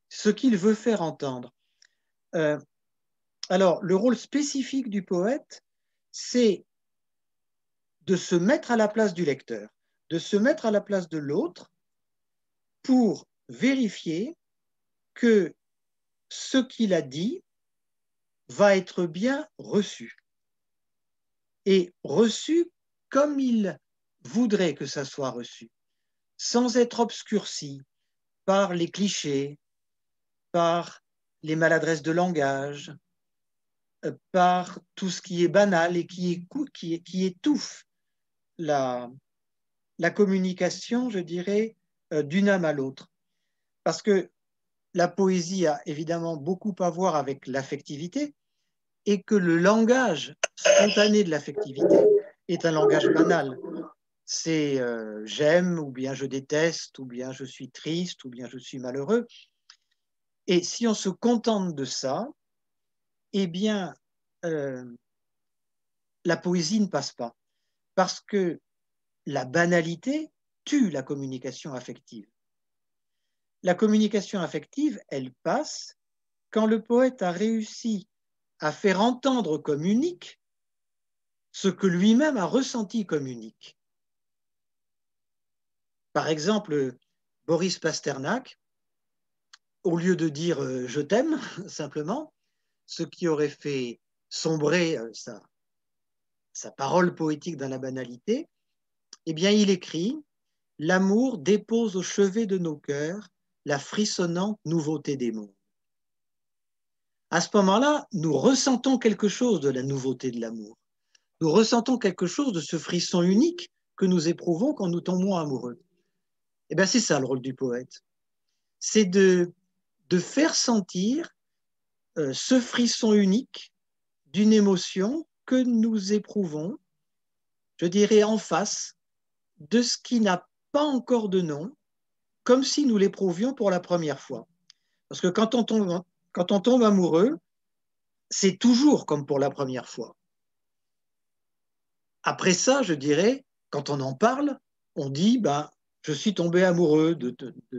ce qu'il veut faire entendre. Alors, le rôle spécifique du poète, c'est de se mettre à la place du lecteur, de se mettre à la place de l'autre pour vérifier que ce qu'il a dit va être bien reçu. Et reçu comme il voudrait que ça soit reçu, sans être obscurci par les clichés, par les maladresses de langage, par tout ce qui est banal et qui étouffe la communication, je dirais, d'une âme à l'autre. Parce que la poésie a évidemment beaucoup à voir avec l'affectivité et que le langage spontané de l'affectivité est un langage banal. C'est j'aime, ou bien je déteste, ou bien je suis triste, ou bien je suis malheureux. Et si on se contente de ça, eh bien, la poésie ne passe pas. Parce que la banalité tue la communication affective. La communication affective, elle passe quand le poète a réussi à faire entendre comme unique ce que lui-même a ressenti comme unique. Par exemple, Boris Pasternak, au lieu de dire je t'aime, simplement, ce qui aurait fait sombrer sa parole poétique dans la banalité, eh bien, il écrit « L'amour dépose au chevet de nos cœurs la frissonnante nouveauté des mondes. » À ce moment-là, nous ressentons quelque chose de la nouveauté de l'amour. Nous ressentons quelque chose de ce frisson unique que nous éprouvons quand nous tombons amoureux. Eh bien, c'est ça le rôle du poète. C'est de faire sentir ce frisson unique d'une émotion que nous éprouvons, je dirais en face de ce qui n'a pas encore de nom, comme si nous l'éprouvions pour la première fois. Parce que quand on tombe amoureux, c'est toujours comme pour la première fois. Après ça, je dirais, quand on en parle, on dit ben, je suis tombé amoureux de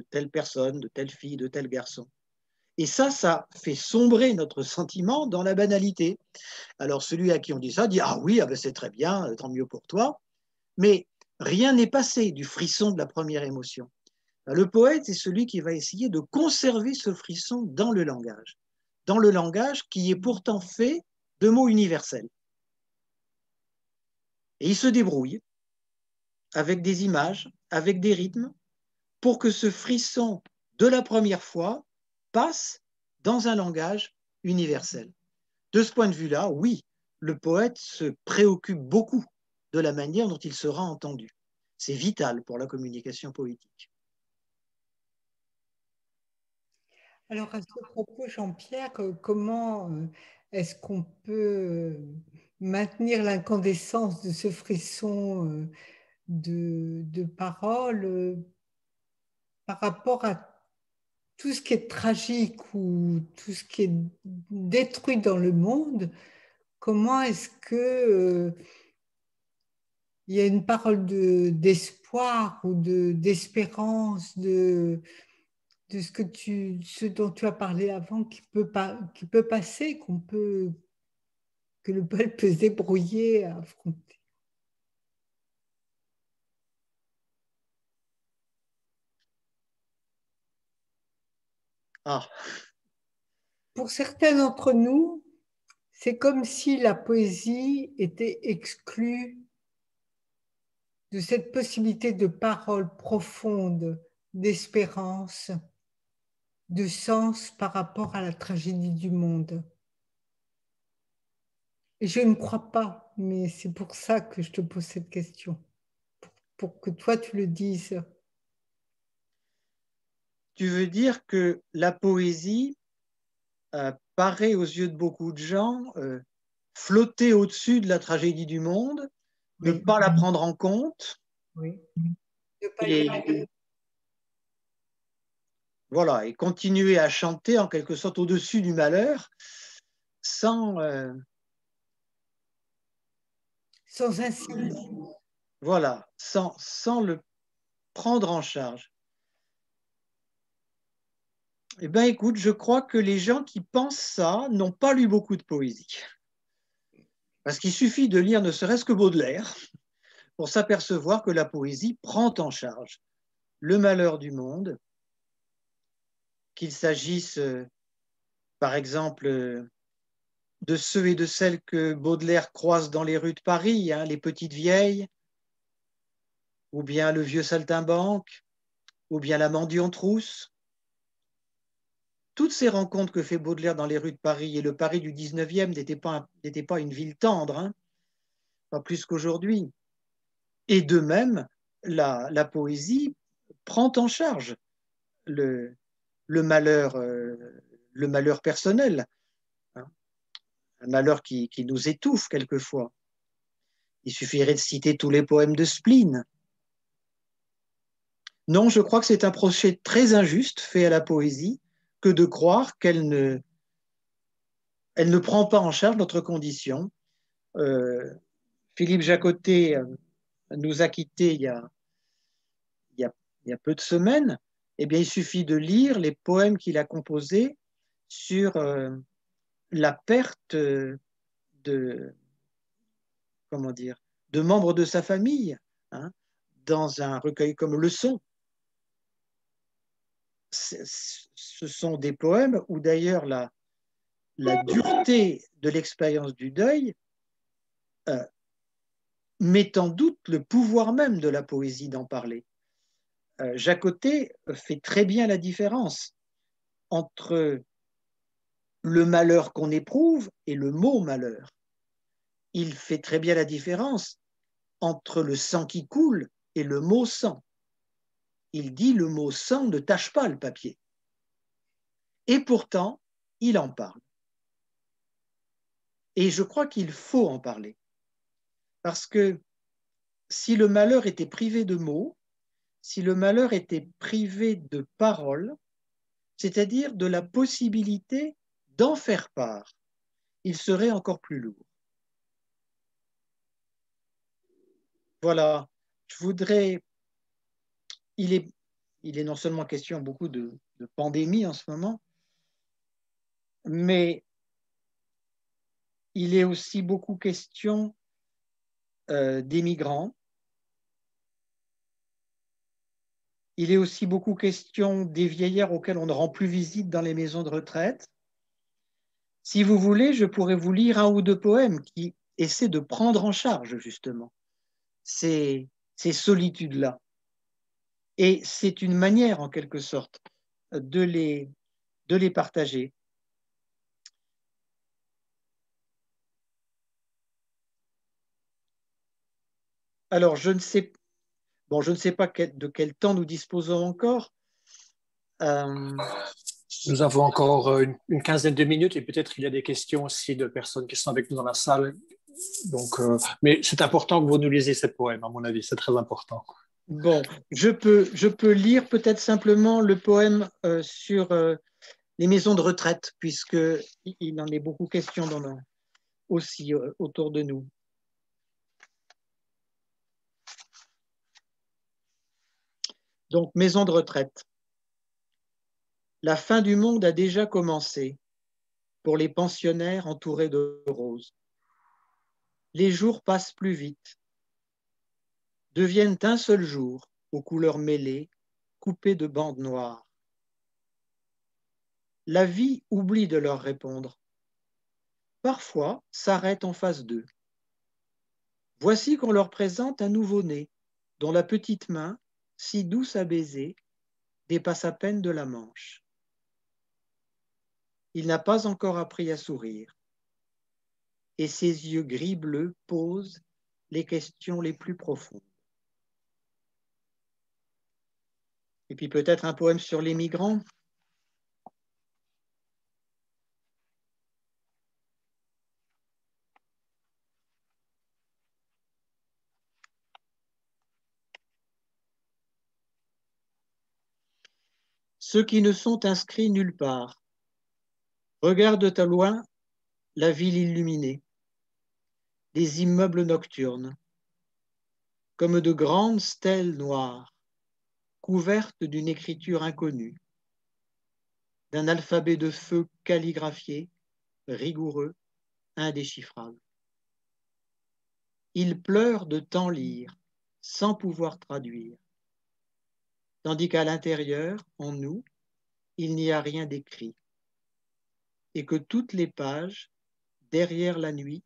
telle personne, de telle fille, de tel garçon. Et ça fait sombrer notre sentiment dans la banalité. Alors celui à qui on dit ça dit ah oui, ah ben c'est très bien, tant mieux pour toi. Mais rien n'est passé du frisson de la première émotion. Le poète est celui qui va essayer de conserver ce frisson dans le langage qui est pourtant fait de mots universels. Et il se débrouille avec des images, avec des rythmes, pour que ce frisson de la première fois passe dans un langage universel. De ce point de vue-là, oui, le poète se préoccupe beaucoup de la manière dont il sera entendu. C'est vital pour la communication poétique. Alors, à ce propos, Jean-Pierre, comment est-ce qu'on peut maintenir l'incandescence de ce frisson de parole par rapport à tout ce qui est tragique ou tout ce qui est détruit dans le monde? Comment est-ce que il y a une parole d'espoir ou d'espérance, de ce dont tu as parlé avant qui peut passer, que le poète peut se débrouiller à affronter. Ah. Pour certains d'entre nous, c'est comme si la poésie était exclue de cette possibilité de parole profonde, d'espérance, de sens par rapport à la tragédie du monde. Et je ne crois pas, mais c'est pour ça que je te pose cette question, pour que toi tu le dises. Tu veux dire que la poésie paraît aux yeux de beaucoup de gens flotter au-dessus de la tragédie du monde, oui. Ne pas la prendre en compte. Oui. Voilà, et continuer à chanter en quelque sorte au-dessus du malheur sans Sans inciter. Voilà, sans le prendre en charge. Eh bien, écoute, je crois que les gens qui pensent ça n'ont pas lu beaucoup de poésie. Parce qu'il suffit de lire ne serait-ce que Baudelaire pour s'apercevoir que la poésie prend en charge le malheur du monde, qu'il s'agisse, par exemple, de ceux et de celles que Baudelaire croise dans les rues de Paris, hein, les petites vieilles, ou bien le vieux saltimbanque, ou bien la mendiante rousse. Toutes ces rencontres que fait Baudelaire dans les rues de Paris, et le Paris du 19e n'était pas une ville tendre, hein, pas plus qu'aujourd'hui. Et de même, la poésie prend en charge le malheur personnel, hein, un malheur qui nous étouffe quelquefois. Il suffirait de citer tous les poèmes de Spleen. Non, je crois que c'est un procès très injuste fait à la poésie que de croire qu'elle ne prend pas en charge notre condition. Philippe Jacotet nous a quittés il y a peu de semaines. Eh bien, il suffit de lire les poèmes qu'il a composés sur la perte comment dire, de membres de sa famille, hein, dans un recueil comme Leçon. Ce sont des poèmes où d'ailleurs la dureté de l'expérience du deuil met en doute le pouvoir même de la poésie d'en parler. Jacotet fait très bien la différence entre le malheur qu'on éprouve et le mot malheur. Il fait très bien la différence entre le sang qui coule et le mot sang. Il dit le mot sang ne tâche pas le papier. Et pourtant, il en parle. Et je crois qu'il faut en parler. Parce que si le malheur était privé de mots, si le malheur était privé de paroles, c'est-à-dire de la possibilité d'en faire part, il serait encore plus lourd. Voilà, je voudrais... Il est non seulement question beaucoup de pandémie en ce moment, mais il est aussi beaucoup question des migrants. Il est aussi beaucoup question des vieillards auxquels on ne rend plus visite dans les maisons de retraite. Si vous voulez, je pourrais vous lire un ou deux poèmes qui essaient de prendre en charge justement ces solitudes-là. Et c'est une manière, en quelque sorte, de les partager. Alors, je ne sais pas de quel temps nous disposons encore. Nous avons encore une quinzaine de minutes et peut-être il y a des questions aussi de personnes qui sont avec nous dans la salle. Donc, mais c'est important que vous nous lisiez ces poèmes, à mon avis, c'est très important. Bon, je peux lire peut-être simplement le poème sur les maisons de retraite, puisqu'il en est beaucoup question aussi autour de nous. Donc, maison de retraite. La fin du monde a déjà commencé pour les pensionnaires entourés de roses. Les jours passent plus vite, deviennent un seul jour aux couleurs mêlées, coupées de bandes noires. La vie oublie de leur répondre. Parfois, s'arrête en face d'eux. Voici qu'on leur présente un nouveau-né, dont la petite main, si douce à baiser, dépasse à peine de la manche. Il n'a pas encore appris à sourire, et ses yeux gris-bleus posent les questions les plus profondes. Et puis peut-être un poème sur les migrants. Ceux qui ne sont inscrits nulle part regardent à loin la ville illuminée. les immeubles nocturnes, comme de grandes stèles noires, couvertes d'une écriture inconnue, d'un alphabet de feu calligraphié, rigoureux, indéchiffrable. Ils pleurent de tant lire, sans pouvoir traduire, tandis qu'à l'intérieur, en nous, il n'y a rien d'écrit, et que toutes les pages, derrière la nuit,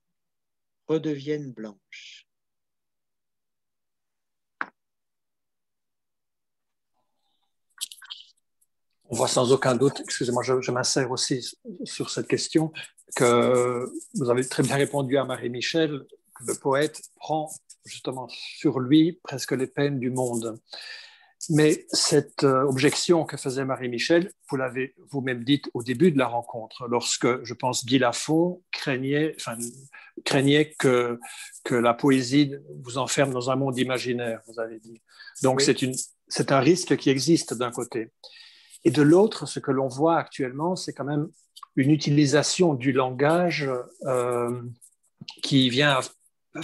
redeviennent blanches. On voit sans aucun doute, excusez-moi, je m'insère aussi sur cette question, que vous avez très bien répondu à Marie-Michel, que le poète prend justement sur lui presque les peines du monde. Mais cette objection que faisait Marie-Michel, vous l'avez vous-même dite au début de la rencontre, lorsque, je pense, Guy Lafon craignait que la poésie vous enferme dans un monde imaginaire, vous avez dit. Donc oui. C'est un risque qui existe d'un côté. Et de l'autre, ce que l'on voit actuellement, c'est quand même une utilisation du langage qui vient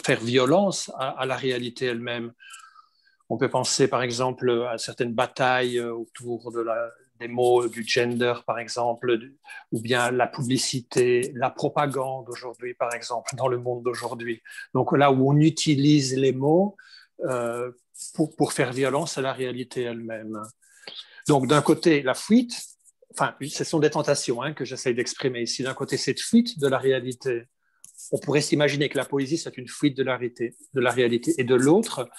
faire violence à la réalité elle-même. On peut penser par exemple à certaines batailles autour des mots du gender, par exemple, ou bien la publicité, la propagande aujourd'hui, par exemple, dans le monde d'aujourd'hui. Donc là où on utilise les mots pour faire violence à la réalité elle-même. Donc, d'un côté, la fuite, enfin, ce sont des tentations que j'essaie d'exprimer ici. D'un côté, cette fuite de la réalité. On pourrait s'imaginer que la poésie, c'est une fuite de la réalité. Et de l'autre,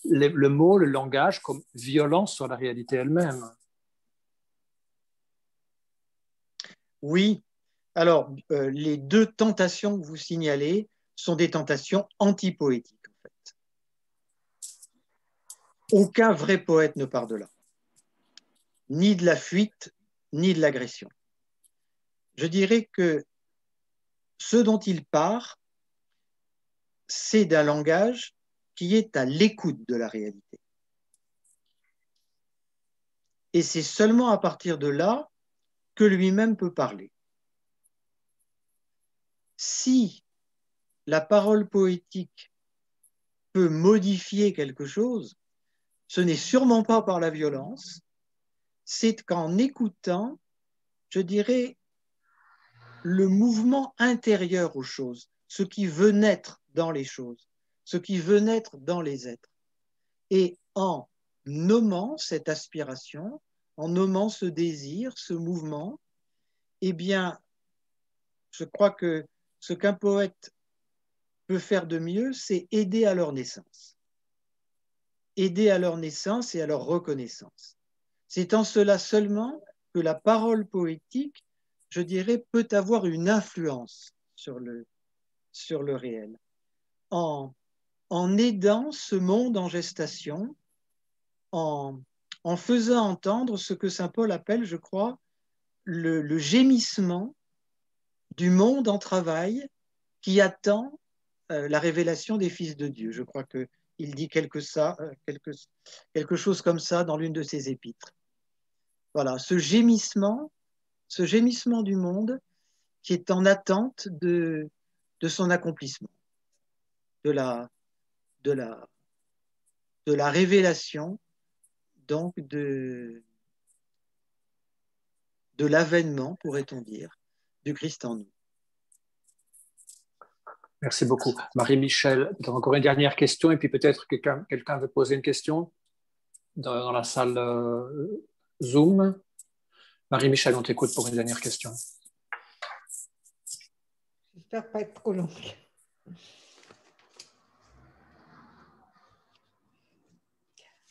le mot, le langage, comme violence sur la réalité elle-même. Oui. Alors, les deux tentations que vous signalez sont des tentations antipoétiques, en fait. Aucun vrai poète ne part de là. Ni de la fuite, ni de l'agression. Je dirais que ce dont il part, c'est d'un langage qui est à l'écoute de la réalité. Et c'est seulement à partir de là que lui-même peut parler. Si la parole poétique peut modifier quelque chose, ce n'est sûrement pas par la violence, c'est qu'en écoutant, je dirais, le mouvement intérieur aux choses, ce qui veut naître dans les choses, ce qui veut naître dans les êtres. Et en nommant cette aspiration, en nommant ce désir, ce mouvement, eh bien, je crois que ce qu'un poète peut faire de mieux, c'est aider à leur naissance. Aider à leur naissance et à leur reconnaissance. C'est en cela seulement que la parole poétique, je dirais, peut avoir une influence sur le réel. En aidant ce monde en gestation, en faisant entendre ce que saint Paul appelle, je crois, le gémissement du monde en travail qui attend la révélation des fils de Dieu. Je crois qu'il dit quelque chose comme ça dans l'une de ses épîtres. Voilà, ce gémissement du monde qui est en attente de son accomplissement, de la révélation, donc de l'avènement, pourrait-on dire, du Christ en nous. Merci beaucoup. Marie-Michel, encore une dernière question, et puis peut-être quelqu'un veut poser une question dans la salle Zoom. Marie-Michel, on t'écoute pour une dernière question. J'espère pas être trop longue.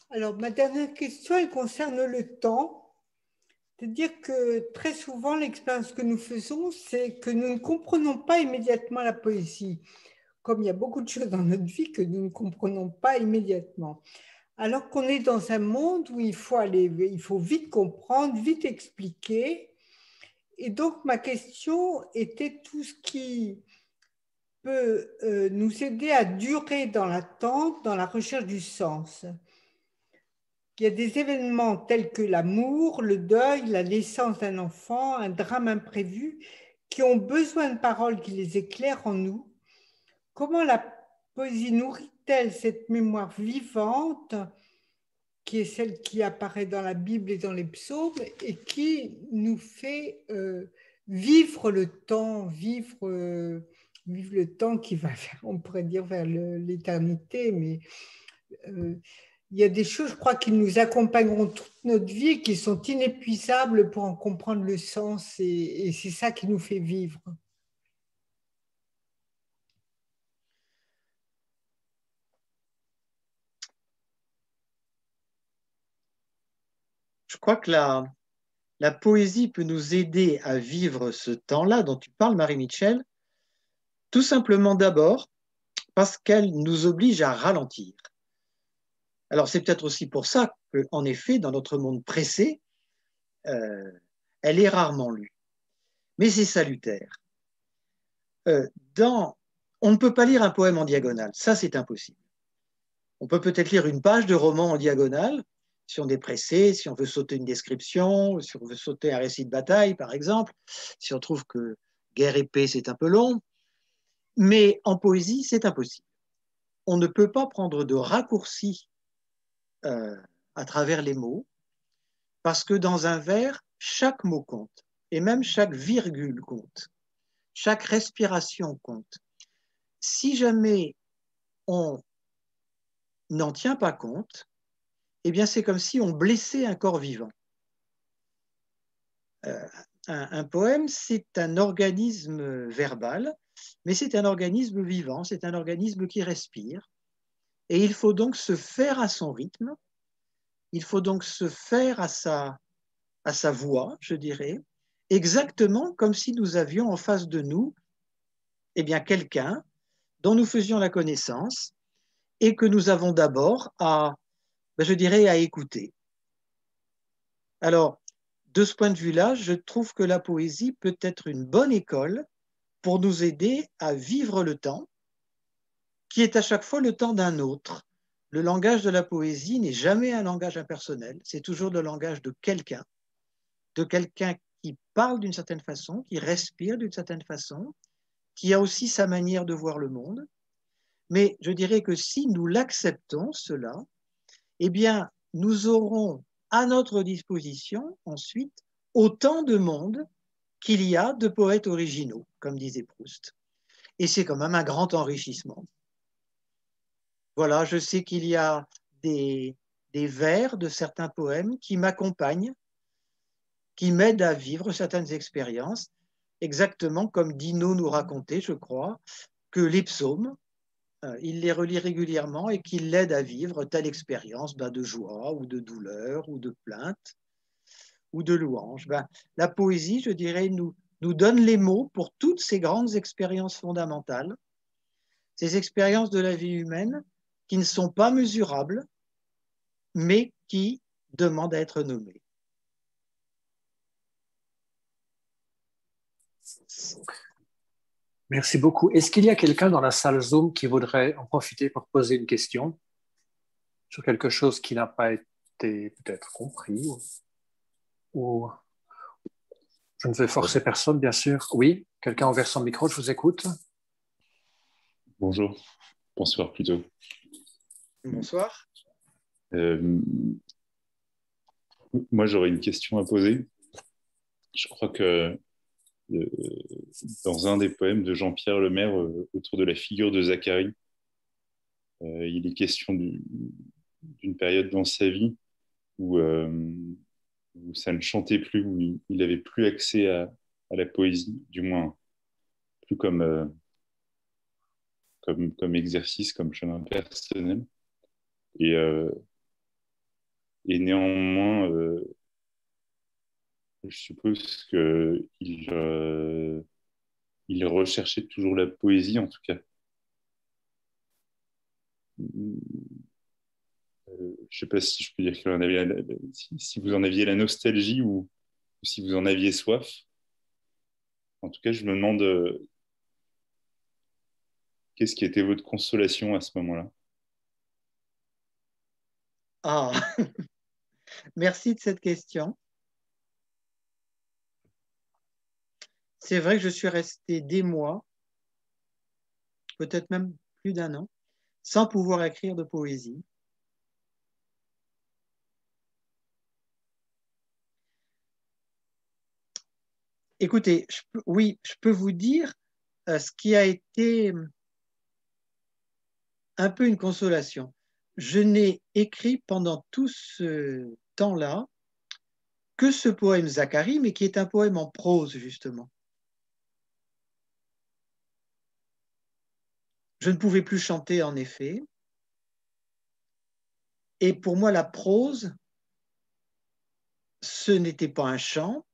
Alors, ma dernière question, elle concerne le temps. C'est-à-dire que très souvent, l'expérience que nous faisons, c'est que nous ne comprenons pas immédiatement la poésie, comme il y a beaucoup de choses dans notre vie que nous ne comprenons pas immédiatement. Alors qu'on est dans un monde où il faut vite comprendre, vite expliquer. Et donc, ma question était tout ce qui peut nous aider à durer dans l'attente, dans la recherche du sens. Il y a des événements tels que l'amour, le deuil, la naissance d'un enfant, un drame imprévu, qui ont besoin de paroles qui les éclairent en nous comment la poésie nourrit-elle cette mémoire vivante qui est celle qui apparaît dans la Bible et dans les psaumes et qui nous fait vivre le temps, vivre le temps qui va vers, on pourrait dire, vers l'éternité, mais il y a des choses, je crois, qui nous accompagneront toute notre vie, qui sont inépuisables pour en comprendre le sens, et c'est ça qui nous fait vivre. Je crois que la poésie peut nous aider à vivre ce temps-là dont tu parles, Marie-Michel, tout simplement d'abord parce qu'elle nous oblige à ralentir. Alors c'est peut-être aussi pour ça qu'en effet, dans notre monde pressé, elle est rarement lue. Mais c'est salutaire. On ne peut pas lire un poème en diagonale, ça c'est impossible. On peut peut-être lire une page de roman en diagonale, si on est pressé, si on veut sauter une description, si on veut sauter un récit de bataille, par exemple, si on trouve que guerre et paix, c'est un peu long. Mais en poésie, c'est impossible. On ne peut pas prendre de raccourcis à travers les mots, parce que dans un vers, chaque mot compte, et même chaque virgule compte, chaque respiration compte. Si jamais on n'en tient pas compte, eh bien c'est comme si on blessait un corps vivant. Un poème, c'est un organisme verbal, mais c'est un organisme vivant, c'est un organisme qui respire. Et il faut donc se faire à son rythme, il faut donc se faire à sa voix, je dirais, exactement comme si nous avions en face de nous eh bien, quelqu'un dont nous faisions la connaissance et que nous avons d'abord je dirais, à écouter. Alors, de ce point de vue-là, je trouve que la poésie peut être une bonne école pour nous aider à vivre le temps, qui est à chaque fois le temps d'un autre. Le langage de la poésie n'est jamais un langage impersonnel, c'est toujours le langage de quelqu'un qui parle d'une certaine façon, qui respire d'une certaine façon, qui a aussi sa manière de voir le monde. Mais je dirais que si nous l'acceptons, cela, eh bien, nous aurons à notre disposition ensuite autant de monde qu'il y a de poètes originaux, comme disait Proust. Et c'est quand même un grand enrichissement. Voilà, je sais qu'il y a des vers de certains poèmes qui m'accompagnent, qui m'aident à vivre certaines expériences, exactement comme Dino nous racontait, je crois, que les psaumes, il les relit régulièrement et qu'il l'aide à vivre telle expérience de joie ou de douleur ou de plainte ou de louange. La poésie, je dirais, nous donne les mots pour toutes ces grandes expériences fondamentales, ces expériences de la vie humaine qui ne sont pas mesurables, mais qui demandent à être nommées. Merci beaucoup. Est-ce qu'il y a quelqu'un dans la salle Zoom qui voudrait en profiter pour poser une question sur quelque chose qui n'a pas été peut-être compris ou... Je ne veux forcer personne, bien sûr. Oui, quelqu'un envers son micro, je vous écoute. Bonjour, bonsoir plutôt. Bonsoir. Moi, j'aurais une question à poser. Je crois que dans un des poèmes de Jean-Pierre Lemaire, autour de la figure de Zacharie, il est question d'une période dans sa vie où ça ne chantait plus, où il n'avait plus accès à la poésie, du moins plus comme exercice, comme chemin personnel. Et néanmoins, je suppose qu'il il recherchait toujours la poésie, en tout cas. Je ne sais pas si je peux dire qu'il en avait si vous en aviez la nostalgie ou si vous en aviez soif. En tout cas, je me demande qu'est-ce qui était votre consolation à ce moment-là. Ah, merci de cette question. C'est vrai que je suis resté des mois, peut-être même plus d'un an, sans pouvoir écrire de poésie. Écoutez, oui, je peux vous dire ce qui a été un peu une consolation. Je n'ai écrit pendant tout ce temps-là que ce poème Zacharie, mais qui est un poème en prose, justement. Je ne pouvais plus chanter, en effet. Et pour moi, la prose, ce n'était pas un chant,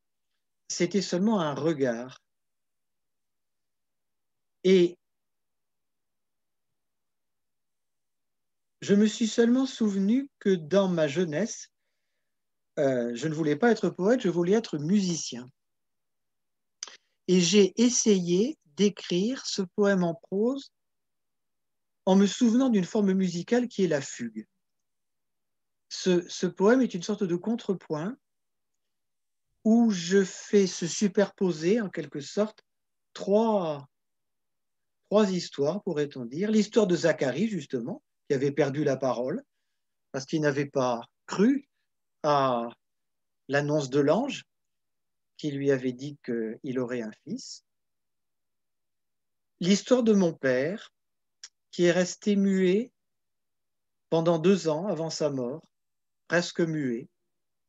c'était seulement un regard. Et je me suis seulement souvenu que dans ma jeunesse, je ne voulais pas être poète, je voulais être musicien. Et j'ai essayé d'écrire ce poème en prose en me souvenant d'une forme musicale qui est la fugue. Ce poème est une sorte de contrepoint où je fais se superposer en quelque sorte trois histoires, pourrait-on dire. L'histoire de Zacharie, justement, qui avait perdu la parole parce qu'il n'avait pas cru à l'annonce de l'ange qui lui avait dit qu'il aurait un fils. L'histoire de mon père, qui est resté muet pendant 2 ans avant sa mort, presque muet,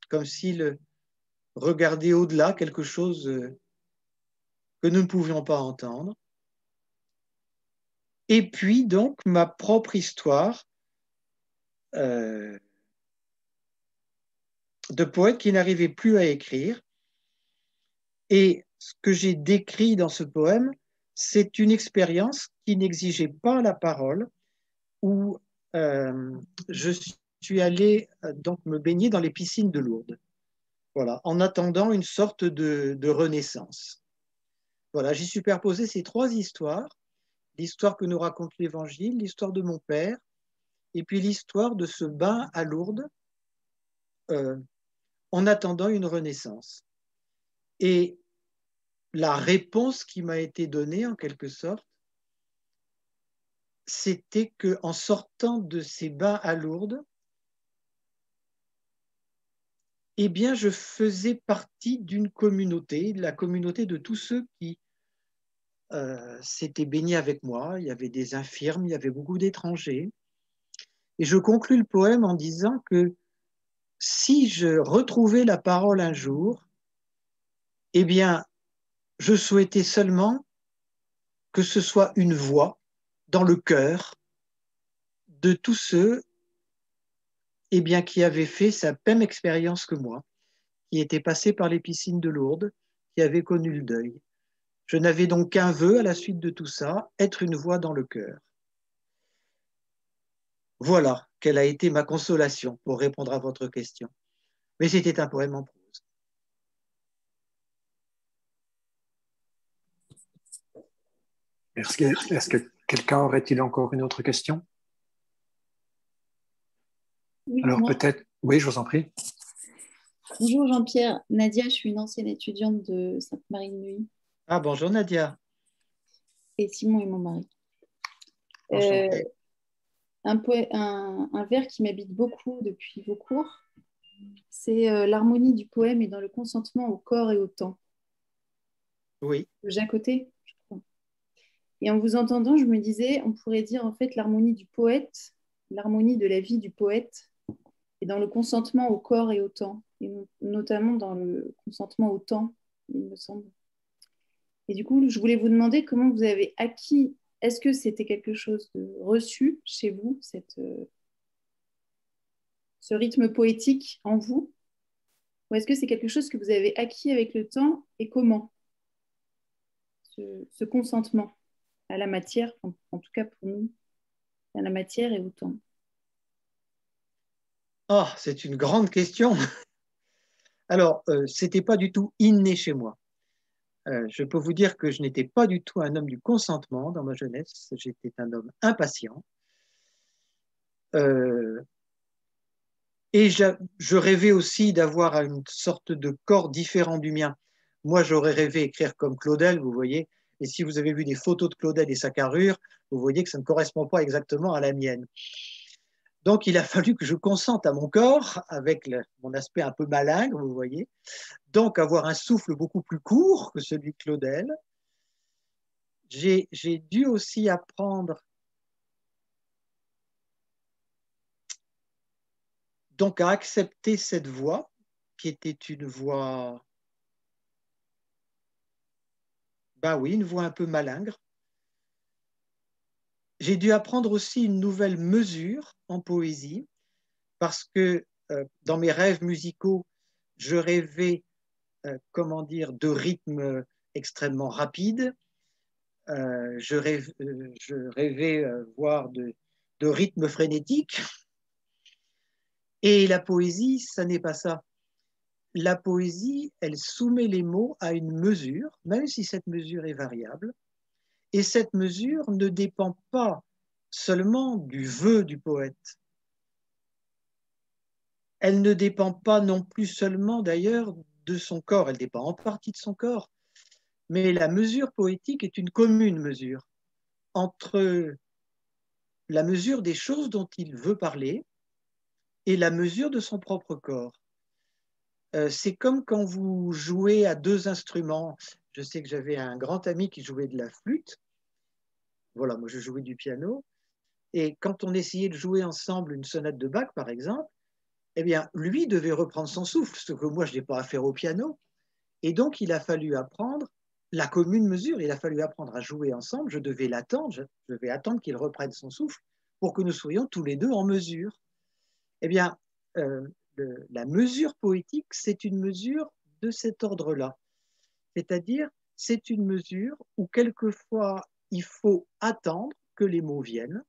comme s'il regardait au-delà quelque chose que nous ne pouvions pas entendre. Et puis donc ma propre histoire de poète qui n'arrivait plus à écrire. Et ce que j'ai décrit dans ce poème, c'est une expérience qui n'exigeait pas la parole, où je suis allé donc me baigner dans les piscines de Lourdes, voilà, en attendant une sorte de renaissance. Voilà, j'ai superposé ces 3 histoires, l'histoire que nous raconte l'Évangile, l'histoire de mon père, et puis l'histoire de ce bain à Lourdes en attendant une renaissance. Et la réponse qui m'a été donnée, en quelque sorte, c'était qu'en sortant de ces bains à Lourdes, eh bien, je faisais partie d'une communauté, la communauté de tous ceux qui s'étaient baignés avec moi. Il y avait des infirmes, il y avait beaucoup d'étrangers. Et je conclus le poème en disant que si je retrouvais la parole un jour, eh bien, je souhaitais seulement que ce soit une voix dans le cœur de tous ceux eh bien, qui avaient fait sa même expérience que moi, qui étaient passés par les piscines de Lourdes, qui avaient connu le deuil. Je n'avais donc qu'un vœu à la suite de tout ça, être une voix dans le cœur. Voilà quelle a été ma consolation pour répondre à votre question. Mais c'était un poème en prose. Est-ce que quelqu'un aurait-il encore une autre question? Oui, Alors moi. peut-être, oui, je vous en prie. Bonjour Jean-Pierre. Nadia, je suis une ancienne étudiante de Sainte-Marie-de-Nuit. Ah, bonjour Nadia. Et Simon est mon mari. Enchanté. Un vers qui m'habite beaucoup depuis vos cours, c'est l'harmonie du poème et dans le consentement au corps et au temps. Oui. De Jacques Côté, je crois. Et en vous entendant, je me disais, on pourrait dire en fait l'harmonie du poète, l'harmonie de la vie du poète, et dans le consentement au corps et au temps, et notamment dans le consentement au temps, il me semble. Et du coup, je voulais vous demander comment vous avez acquis, est-ce que c'était quelque chose de reçu chez vous, ce rythme poétique en vous, ou est-ce que c'est quelque chose que vous avez acquis avec le temps, et comment ce consentement à la matière, en tout cas pour nous, à la matière et au temps? Oh, c'est une grande question. Alors, c'était pas du tout inné chez moi. Je peux vous dire que je n'étais pas du tout un homme du consentement dans ma jeunesse. J'étais un homme impatient. Et je rêvais aussi d'avoir une sorte de corps différent du mien. Moi, j'aurais rêvé écrire comme Claudel, vous voyez, Et si vous avez vu des photos de Claudel et sa carrure, vous voyez que ça ne correspond pas exactement à la mienne. Donc, il a fallu que je consente à mon corps, avec mon aspect un peu malingre, vous voyez, donc avoir un souffle beaucoup plus court que celui de Claudel. J'ai dû aussi apprendre donc à accepter cette voix, qui était une voix, ben oui, une voix un peu malingre. J'ai dû apprendre aussi une nouvelle mesure en poésie, parce que dans mes rêves musicaux, je rêvais, comment dire, de rythmes extrêmement rapides. Je rêvais voire de rythmes frénétiques. Et la poésie, ça n'est pas ça. La poésie, elle soumet les mots à une mesure, même si cette mesure est variable. Et cette mesure ne dépend pas seulement du vœu du poète. Elle ne dépend pas non plus seulement d'ailleurs de son corps, elle dépend en partie de son corps. Mais la mesure poétique est une commune mesure entre la mesure des choses dont il veut parler et la mesure de son propre corps. C'est comme quand vous jouez à deux instruments. Je sais que j'avais un grand ami qui jouait de la flûte. Voilà, moi je jouais du piano. Et quand on essayait de jouer ensemble une sonate de Bach, par exemple, eh bien, lui devait reprendre son souffle, ce que moi je n'ai pas à faire au piano. Et donc, il a fallu apprendre la commune mesure, il a fallu apprendre à jouer ensemble. Je devais l'attendre, je devais attendre qu'il reprenne son souffle pour que nous soyons tous les deux en mesure. Eh bien, la mesure poétique, c'est une mesure de cet ordre-là. C'est-à-dire, c'est une mesure où quelquefois, il faut attendre que les mots viennent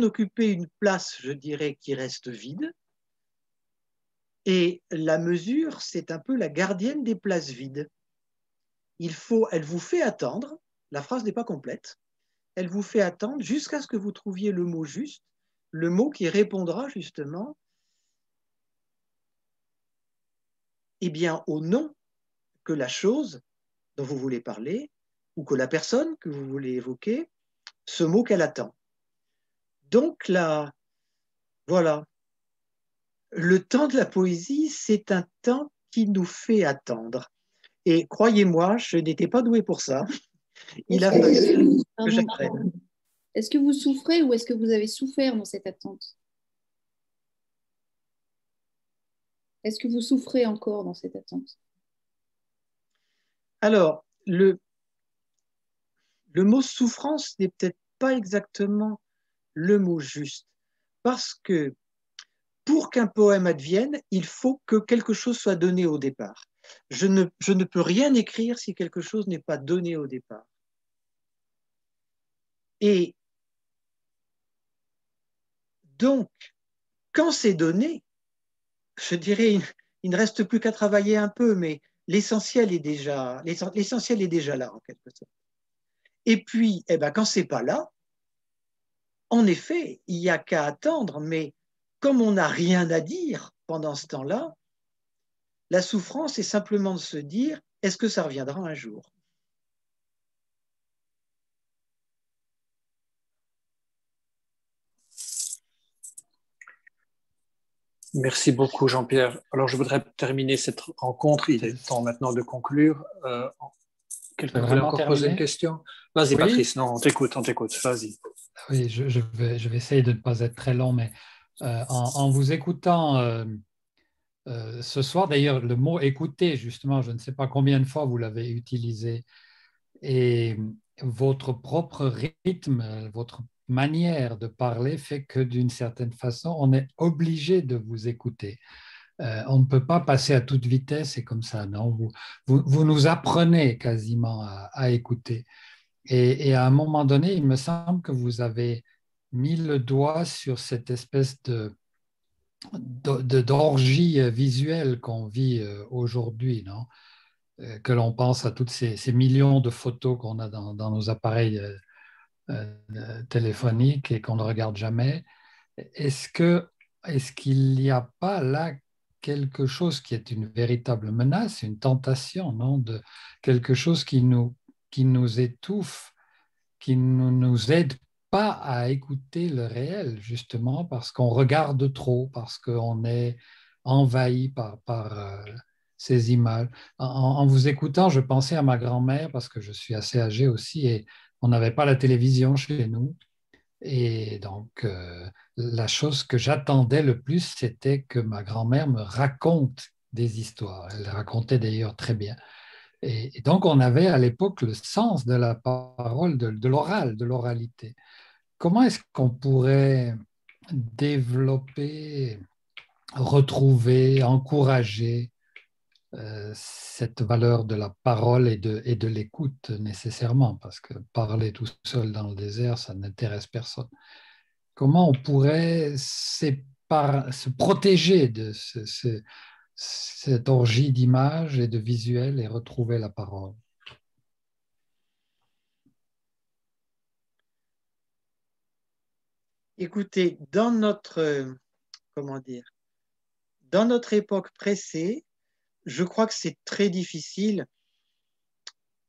occuper une place, je dirais, qui reste vide. Et la mesure, c'est un peu la gardienne des places vides. Elle vous fait attendre, la phrase n'est pas complète, elle vous fait attendre jusqu'à ce que vous trouviez le mot juste, le mot qui répondra justement eh bien, au nom que la chose dont vous voulez parler ou que la personne que vous voulez évoquer, ce mot qu'elle attend. Donc là, voilà, le temps de la poésie, c'est un temps qui nous fait attendre. Et croyez-moi, je n'étais pas doué pour ça. Il a fallu que j'apprenne. Est-ce que vous souffrez ou est-ce que vous avez souffert dans cette attente? Est-ce que vous souffrez encore dans cette attente? Alors, le mot souffrance n'est peut-être pas exactement le mot juste, parce que pour qu'un poème advienne, il faut que quelque chose soit donné au départ. Je ne peux rien écrire si quelque chose n'est pas donné au départ. Et donc, quand c'est donné, je dirais, il ne reste plus qu'à travailler un peu, mais l'essentiel est déjà là, en quelque sorte. Et puis, eh ben, quand c'est pas là, en effet, il n'y a qu'à attendre, mais comme on n'a rien à dire pendant ce temps-là, la souffrance est simplement de se dire, est-ce que ça reviendra un jour? Merci beaucoup, Jean-Pierre. Alors, je voudrais terminer cette rencontre. Il est temps maintenant de conclure. Quelqu'un voulait encore poser une question? Vas-y, oui. Patrice, non, on t'écoute, vas-y. Oui, je vais essayer de ne pas être très long, mais en vous écoutant ce soir, d'ailleurs, le mot écouter, justement, je ne sais pas combien de fois vous l'avez utilisé, et votre propre rythme, votre manière de parler fait que d'une certaine façon, on est obligé de vous écouter. On ne peut pas passer à toute vitesse et comme ça, non. Vous nous apprenez quasiment à écouter. Et à un moment donné, il me semble que vous avez mis le doigt sur cette espèce d'orgie visuelle qu'on vit aujourd'hui, non? Que l'on pense à toutes ces millions de photos qu'on a dans nos appareils téléphoniques et qu'on ne regarde jamais. Est-ce qu'il n'y a pas là quelque chose qui est une véritable menace, une tentation, non, de quelque chose qui nous qui nous étouffe, qui ne nous aide pas à écouter le réel, justement parce qu'on regarde trop, parce qu'on est envahi par ces images. En vous écoutant, je pensais à ma grand-mère, parce que je suis assez âgé aussi, et on n'avait pas la télévision chez nous. Et donc, la chose que j'attendais le plus, c'était que ma grand-mère me raconte des histoires. Elle racontait d'ailleurs très bien. Et donc, on avait à l'époque le sens de la parole, de l'oral, de l'oralité. Comment est-ce qu'on pourrait développer, retrouver, encourager cette valeur de la parole et de l'écoute nécessairement? Parce que parler tout seul dans le désert, ça n'intéresse personne. Comment on pourrait se protéger de cette orgie d'images et de visuels et retrouver la parole? Écoutez, comment dire, dans notre époque pressée, je crois que c'est très difficile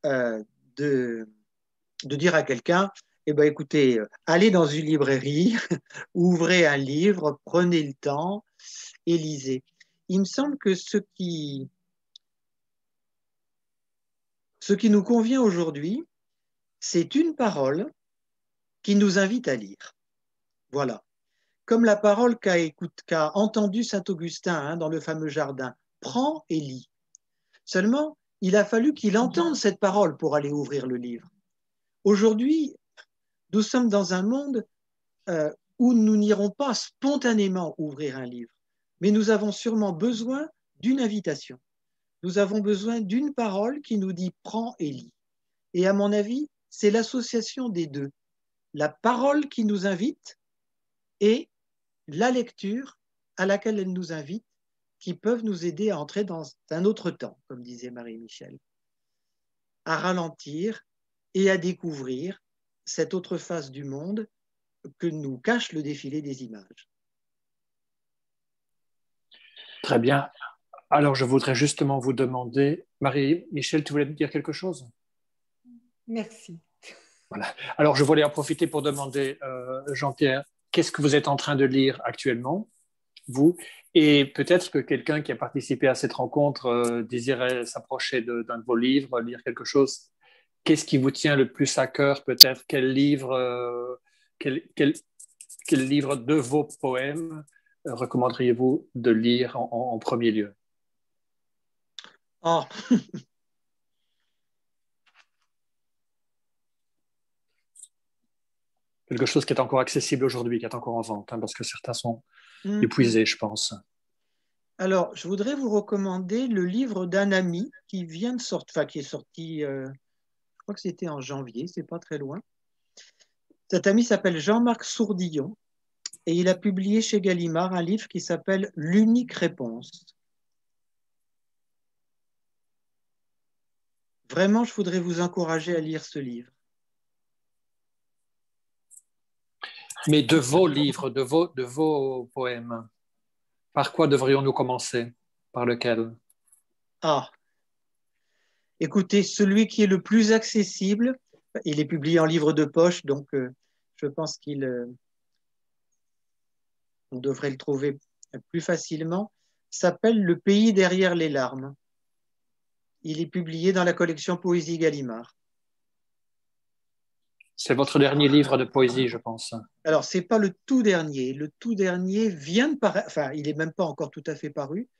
de dire à quelqu'un, eh ben, écoutez, allez dans une librairie, ouvrez un livre, prenez le temps et lisez. Il me semble que ce qui nous convient aujourd'hui, c'est une parole qui nous invite à lire. Voilà. Comme la parole qu'a entendue saint Augustin hein, dans le fameux jardin, prends et lis. Seulement, il a fallu qu'il entende cette parole pour aller ouvrir le livre. Aujourd'hui, nous sommes dans un monde où nous n'irons pas spontanément ouvrir un livre, mais nous avons sûrement besoin d'une invitation. Nous avons besoin d'une parole qui nous dit prends et lis. Et à mon avis, c'est l'association des deux. La parole qui nous invite et la lecture à laquelle elle nous invite, qui peuvent nous aider à entrer dans un autre temps, comme disait Marie-Michel, à ralentir et à découvrir cette autre face du monde que nous cache le défilé des images. Très bien. Alors, je voudrais justement vous demander, Marie-Michel, tu voulais dire quelque chose? Merci. Voilà. Alors, je voulais en profiter pour demander, Jean-Pierre, qu'est-ce que vous êtes en train de lire actuellement, vous? Et peut-être que quelqu'un qui a participé à cette rencontre désirait s'approcher d'un de vos livres, lire quelque chose. Qu'est-ce qui vous tient le plus à cœur, peut-être? Quel livre de vos poèmes recommanderiez-vous de lire en premier lieu? Oh. Quelque chose qui est encore accessible aujourd'hui, qui est encore en vente, hein, parce que certains sont épuisés, je pense. Alors, je voudrais vous recommander le livre d'un ami qui vient de sortir, enfin qui est sorti, je crois que c'était en janvier, c'est pas très loin. Cet ami s'appelle Jean-Marc Sourdillon et il a publié chez Gallimard un livre qui s'appelle L'unique réponse. Vraiment, je voudrais vous encourager à lire ce livre. Mais de vos livres, de vos poèmes, par quoi devrions-nous commencer? Par lequel? Ah, écoutez, celui qui est le plus accessible, il est publié en livre de poche, donc je pense on devrait le trouver plus facilement, s'appelle Le pays derrière les larmes. Il est publié dans la collection Poésie Gallimard. C'est votre dernier livre de poésie, je pense. Alors, ce n'est pas le tout dernier. Le tout dernier vient de paraître, enfin, il n'est même pas encore tout à fait paru,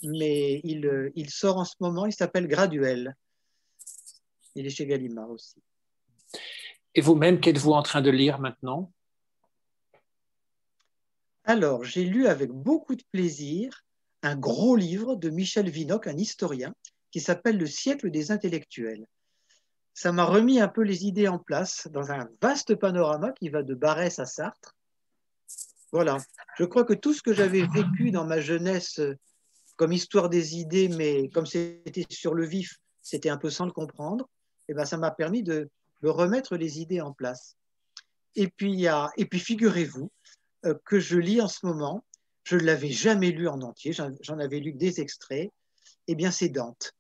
mais il sort en ce moment, il s'appelle Graduel. Il est chez Gallimard aussi. Et vous-même, qu'êtes-vous en train de lire maintenant? Alors, j'ai lu avec beaucoup de plaisir un gros livre de Michel Vinocq, un historien, qui s'appelle Le siècle des intellectuels. Ça m'a remis un peu les idées en place dans un vaste panorama qui va de Barrès à Sartre. Voilà, je crois que tout ce que j'avais vécu dans ma jeunesse comme histoire des idées, mais comme c'était sur le vif, c'était un peu sans le comprendre, et ben ça m'a permis de me remettre les idées en place. Et puis figurez-vous que je lis en ce moment, je ne l'avais jamais lu en entier, j'en avais lu des extraits, et bien c'est Dante.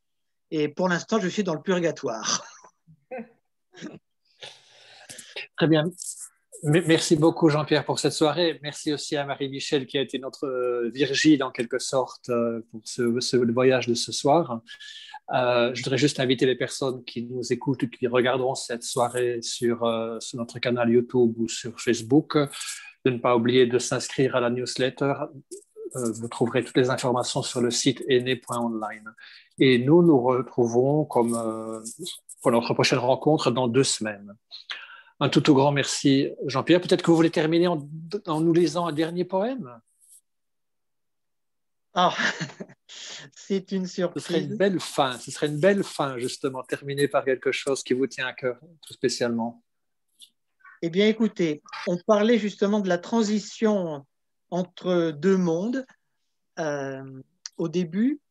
Et pour l'instant, je suis dans le purgatoire. Très bien. Merci beaucoup Jean-Pierre pour cette soirée. Merci aussi à Marie-Michel qui a été notre Virgile en quelque sorte pour ce voyage de ce soir. Je voudrais juste inviter les personnes qui nous écoutent ou qui regarderont cette soirée sur notre canal YouTube ou sur Facebook de ne pas oublier de s'inscrire à la newsletter. Vous trouverez toutes les informations sur le site aîné.online. Et nous retrouvons pour notre prochaine rencontre dans 2 semaines. Un tout grand merci, Jean-Pierre. Peut-être que vous voulez terminer en nous lisant un dernier poème? Ah, c'est une surprise. Ce serait une belle fin, justement, terminer par quelque chose qui vous tient à cœur tout spécialement. Eh bien, écoutez, on parlait justement de la transition entre 2 mondes au début.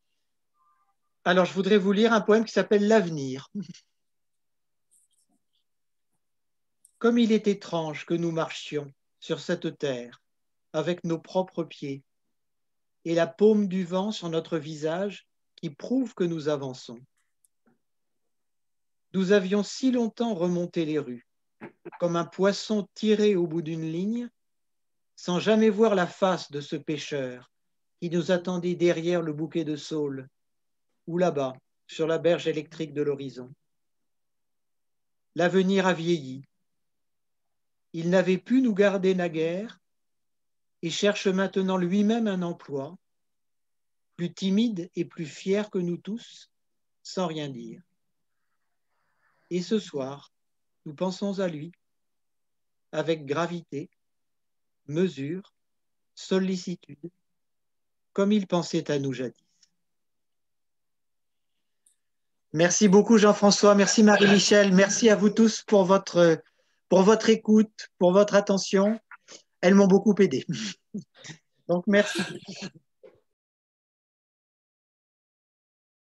Alors, je voudrais vous lire un poème qui s'appelle L'avenir. Comme il est étrange que nous marchions sur cette terre avec nos propres pieds et la paume du vent sur notre visage qui prouve que nous avançons. Nous avions si longtemps remonté les rues, comme un poisson tiré au bout d'une ligne, sans jamais voir la face de ce pêcheur qui nous attendait derrière le bouquet de saules, ou là-bas, sur la berge électrique de l'horizon. L'avenir a vieilli. Il n'avait pu nous garder naguère et cherche maintenant lui-même un emploi, plus timide et plus fier que nous tous, sans rien dire. Et ce soir, nous pensons à lui, avec gravité, mesure, sollicitude, comme il pensait à nous jadis. Merci beaucoup Jean-François, merci Marie-Michel, merci à vous tous pour votre écoute, pour votre attention. Elles m'ont beaucoup aidé. Donc merci.